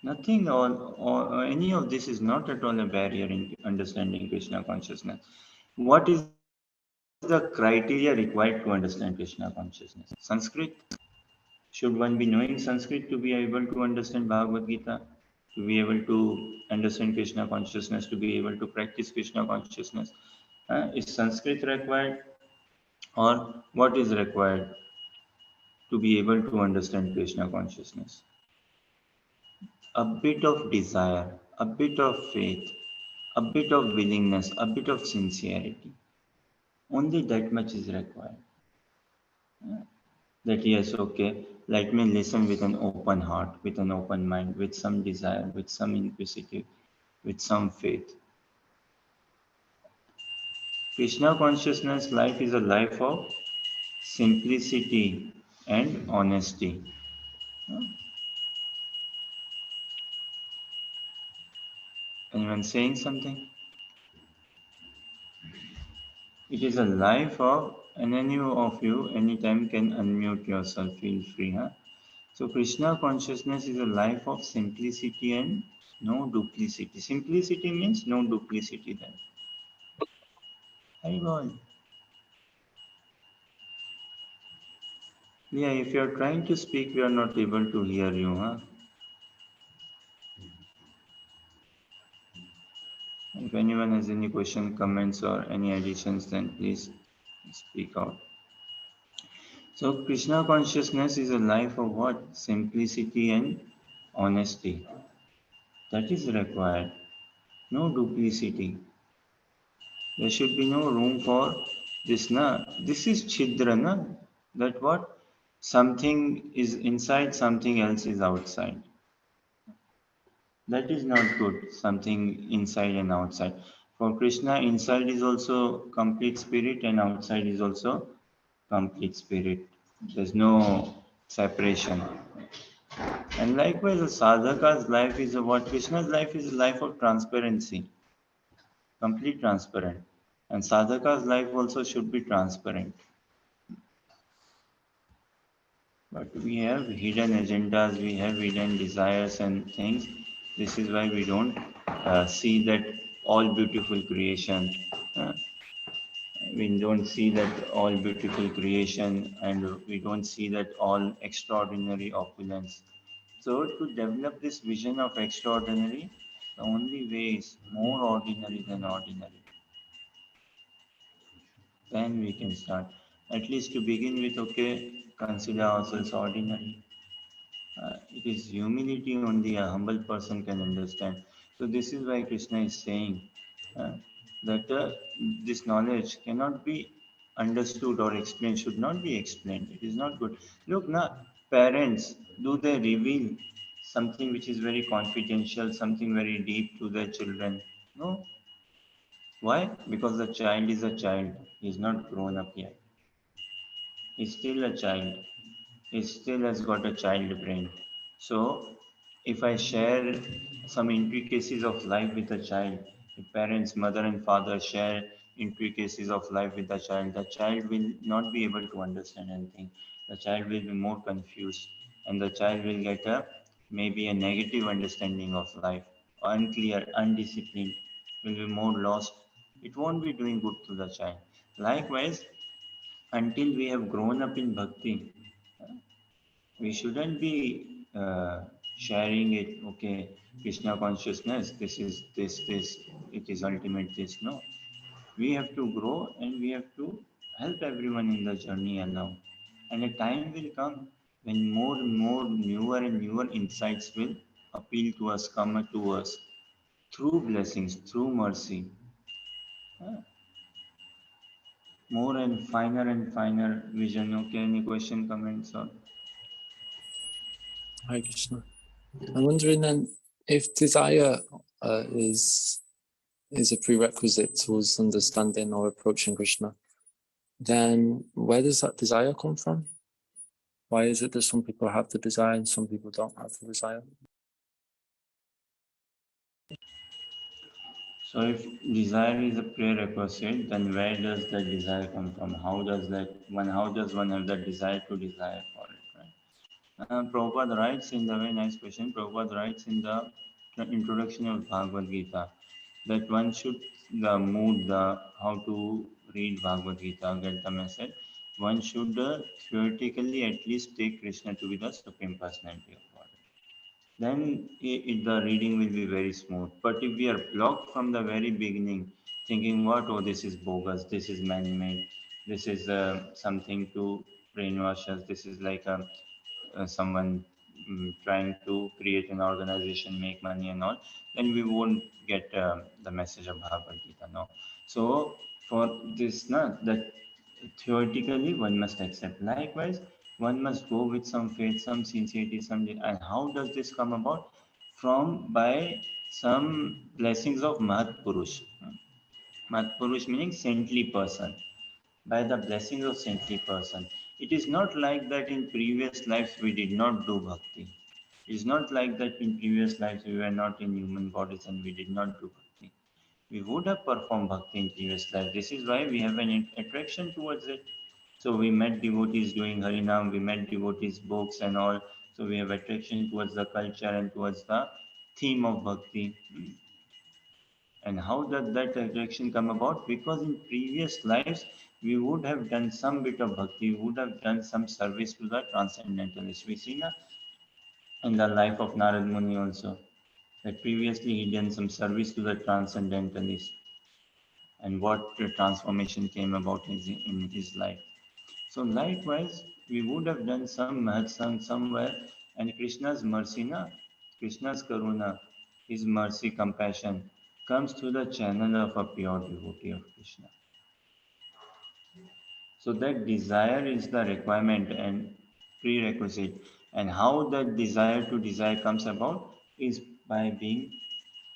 nothing or any of this is not at all a barrier in understanding Krishna consciousness. What is the criteria required to understand Krishna consciousness? Sanskrit? Should one be knowing Sanskrit to be able to understand Bhagavad Gita? To be able to understand Krishna consciousness, to be able to practice Krishna consciousness? Is Sanskrit required? Or what is required to be able to understand Krishna consciousness? A bit of desire, a bit of faith, a bit of willingness, a bit of sincerity. Only that much is required. That yes, okay, let me listen with an open heart, with an open mind, with some desire, with some inquisitive, with some faith. Krishna consciousness life is a life of simplicity and honesty. Anyone saying something? It is a life of, and any of you anytime can unmute yourself, feel free. Huh? So Krishna consciousness is a life of simplicity and no duplicity. Simplicity means no duplicity then. Haribol. Yeah, if you are trying to speak, we are not able to hear you. Huh? If anyone has any question, comments, or any additions, then please speak out. So Krishna consciousness is a life of what? Simplicity and honesty. That is required. No duplicity. There should be no room for this. Na? This is chidra. Na? That what? Something is inside, something else is outside. That is not good, something inside and outside. For Krishna, inside is also complete spirit and outside is also complete spirit. There's no separation. And likewise, a sadhaka's life is a what? Krishna's life is a life of transparency, complete transparent. And sadhaka's life also should be transparent. But we have hidden agendas, we have hidden desires and things. This is why we don't see that all beautiful creation. Uh, we don't see that all beautiful creation and we don't see that all extraordinary opulence. So to develop this vision of extraordinary, the only way is more ordinary than ordinary. Then we can start. At least to begin with, okay, consider ourselves ordinary. It is humility only a humble person can understand. So this is why Krishna is saying uh, that this knowledge cannot be understood or explained, should not be explained. It is not good. Look, now parents, do they reveal something which is very confidential, something very deep to their children? No. Why? Because the child is a child. He is not grown up yet. He's still a child. He still has got a child brain. So, if I share some intricacies of life with a child, if parents, mother and father share intricacies of life with the child will not be able to understand anything. The child will be more confused, and the child will get a maybe a negative understanding of life, unclear, undisciplined, will be more lost. It won't be doing good to the child. Likewise, until we have grown up in bhakti, we shouldn't be sharing it, okay, Krishna consciousness, this is this, it is ultimate this. No, we have to grow and we have to help everyone in the journey along, and a time will come when more and more newer and newer insights will appeal to us, come to us through blessings, through mercy. Uh, More and finer vision. Okay, any question, comments, or Hare Krishna. I'm wondering then if desire is a prerequisite towards understanding or approaching Krishna, then where does that desire come from? Why is it that some people have the desire and some people don't have the desire? so if desire is a prerequisite, then where does that desire come from? How does one have that desire to desire for it, right? Prabhupada writes in the very nice question, Prabhupada writes in the introduction of Bhagavad Gita that one should the mood, the how to read Bhagavad Gita, get the message. One should theoretically at least take Krishna to be the Supreme Personality of God, then the reading will be very smooth. But if we are blocked from the very beginning, thinking what, oh, this is bogus, this is man-made, this is something to brainwash us, this is like someone trying to create an organization, make money and all, then we won't get the message of Bhagavad Gita. No. So for this, that theoretically one must accept. Likewise, one must go with some faith, some sincerity, and how does this come about? From by some blessings of Mahat Purush. Mahat Purush meaning saintly person, by the blessings of saintly person. It is not like that in previous lives we did not do bhakti. It is not like that in previous lives we were not in human bodies and we did not do bhakti. We would have performed bhakti in previous life. This is why we have an attraction towards it. So we met devotees doing Harinam, we met devotees books and all. So we have attraction towards the culture and towards the theme of bhakti. And how does that attraction come about? Because in previous lives, we would have done some bit of bhakti, we would have done some service to the transcendentalists. We see na, in the life of Narad Muni also, that previously he done some service to the transcendentalists and what transformation came about in his life. So likewise, we would have done some mahatsang somewhere, and Krishna's mercy, na, Krishna's karuna, his mercy, compassion, comes through the channel of a pure devotee of Krishna. So that desire is the requirement and prerequisite. And how that desire to desire comes about is By being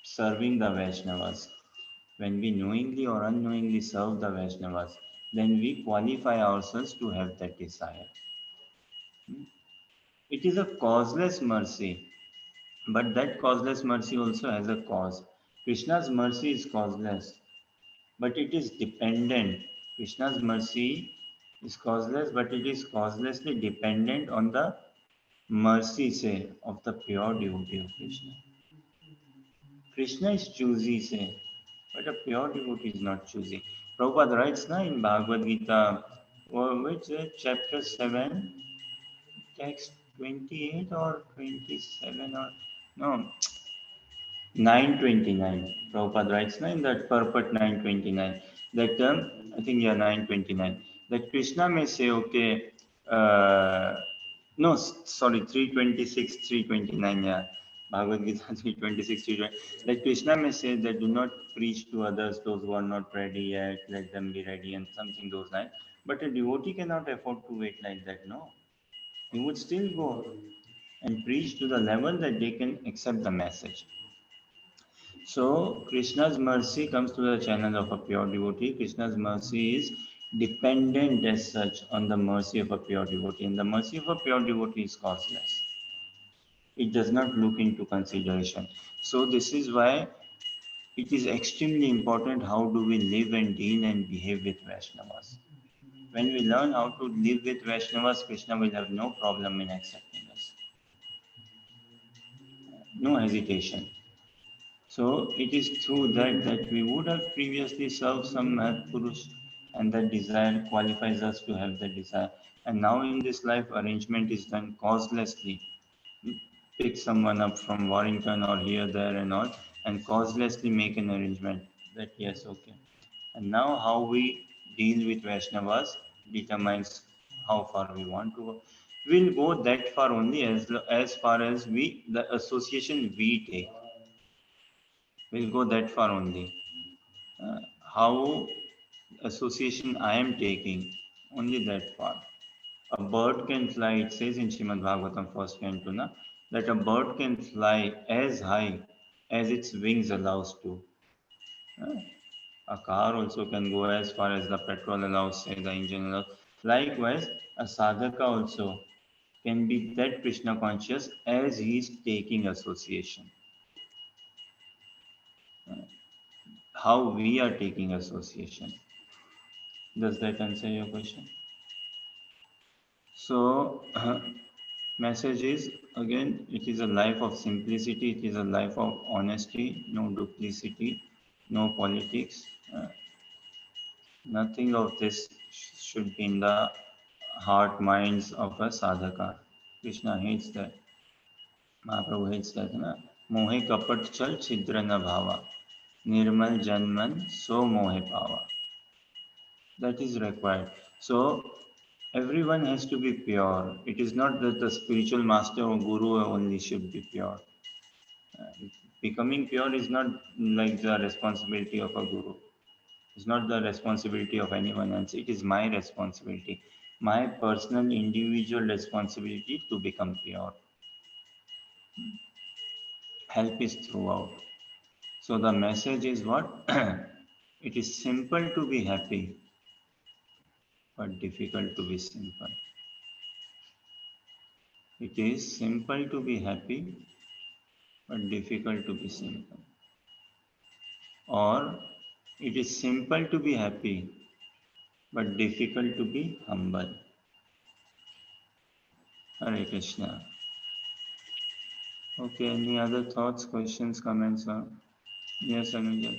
serving the Vaishnavas. When we knowingly or unknowingly serve the Vaishnavas, then we qualify ourselves to have that desire. It is a causeless mercy, but that causeless mercy also has a cause. Krishna's mercy is causeless, but it is dependent. Krishna's mercy is causeless, but it is causelessly dependent on the mercy, say, of the pure devotee of Krishna. Krishna is choosy, say, but a pure devotee is not choosy. Prabhupada writes na, in Bhagavad Gita, which chapter 7, text 28 or 27 or no, 929. Prabhupada writes na, in that purport 929 that I think, yeah, 929, that Krishna may say, okay, no, sorry, 326, 329, yeah. Bhagavad Gita 326, 320. Like Krishna may say that do not preach to others, those who are not ready yet, let them be ready, and something those lines. But a devotee cannot afford to wait like that, no. He would still go and preach to the level that they can accept the message. So Krishna's mercy comes to the channel of a pure devotee. Krishna's mercy is dependent as such on the mercy of a pure devotee. And the mercy of a pure devotee is causeless. It does not look into consideration. So this is why it is extremely important how do we live and deal and behave with Vaishnavas. When we learn how to live with Vaishnavas, Krishna will have no problem in accepting us. No hesitation. So it is through that we would have previously served some Mahapurush, and that desire qualifies us to have that desire. And now in this life, arrangement is done causelessly. Pick someone up from Warrington or here, there and all, and causelessly make an arrangement that yes, okay. And now how we deal with Vaishnavas determines how far we want to go. We'll go that far only as far as the association we take. We'll go that far only. How association I am taking, only that far. A bird can fly, it says in Srimad Bhagavatam first canto, that a bird can fly as high as its wings allows to. A car also can go as far as the petrol allows, say the engine allows. Likewise, a sadhaka also can be that Krishna conscious as he is taking association. How we are taking association. Does that answer your question? So, message is again, it is a life of simplicity, it is a life of honesty, no duplicity, no politics. Nothing of this should be in the heart minds of a sadhaka. Krishna hates that. Mahaprabhu hates that. Mohe kapat chal chidra na bhava. Nirmal janman so mohe pava. That is required. So everyone has to be pure. It is not that the spiritual master or guru only should be pure. Becoming pure is not like the responsibility of a guru. It's not the responsibility of anyone else. It is my responsibility, my personal individual responsibility to become pure. Help is throughout. So the message is what? It is simple to be happy, but difficult to be simple. It is simple to be happy, but difficult to be simple. Or it is simple to be happy, but difficult to be humble. Hare Krishna. Okay, any other thoughts, questions, comments? Yes, Anuja.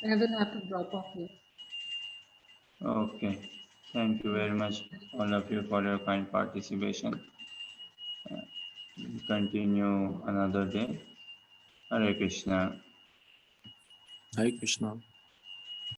I will have to drop off here. Okay. Thank you very much, all of you, for your kind participation. We'll continue another day. Hare Krishna. Hare Krishna.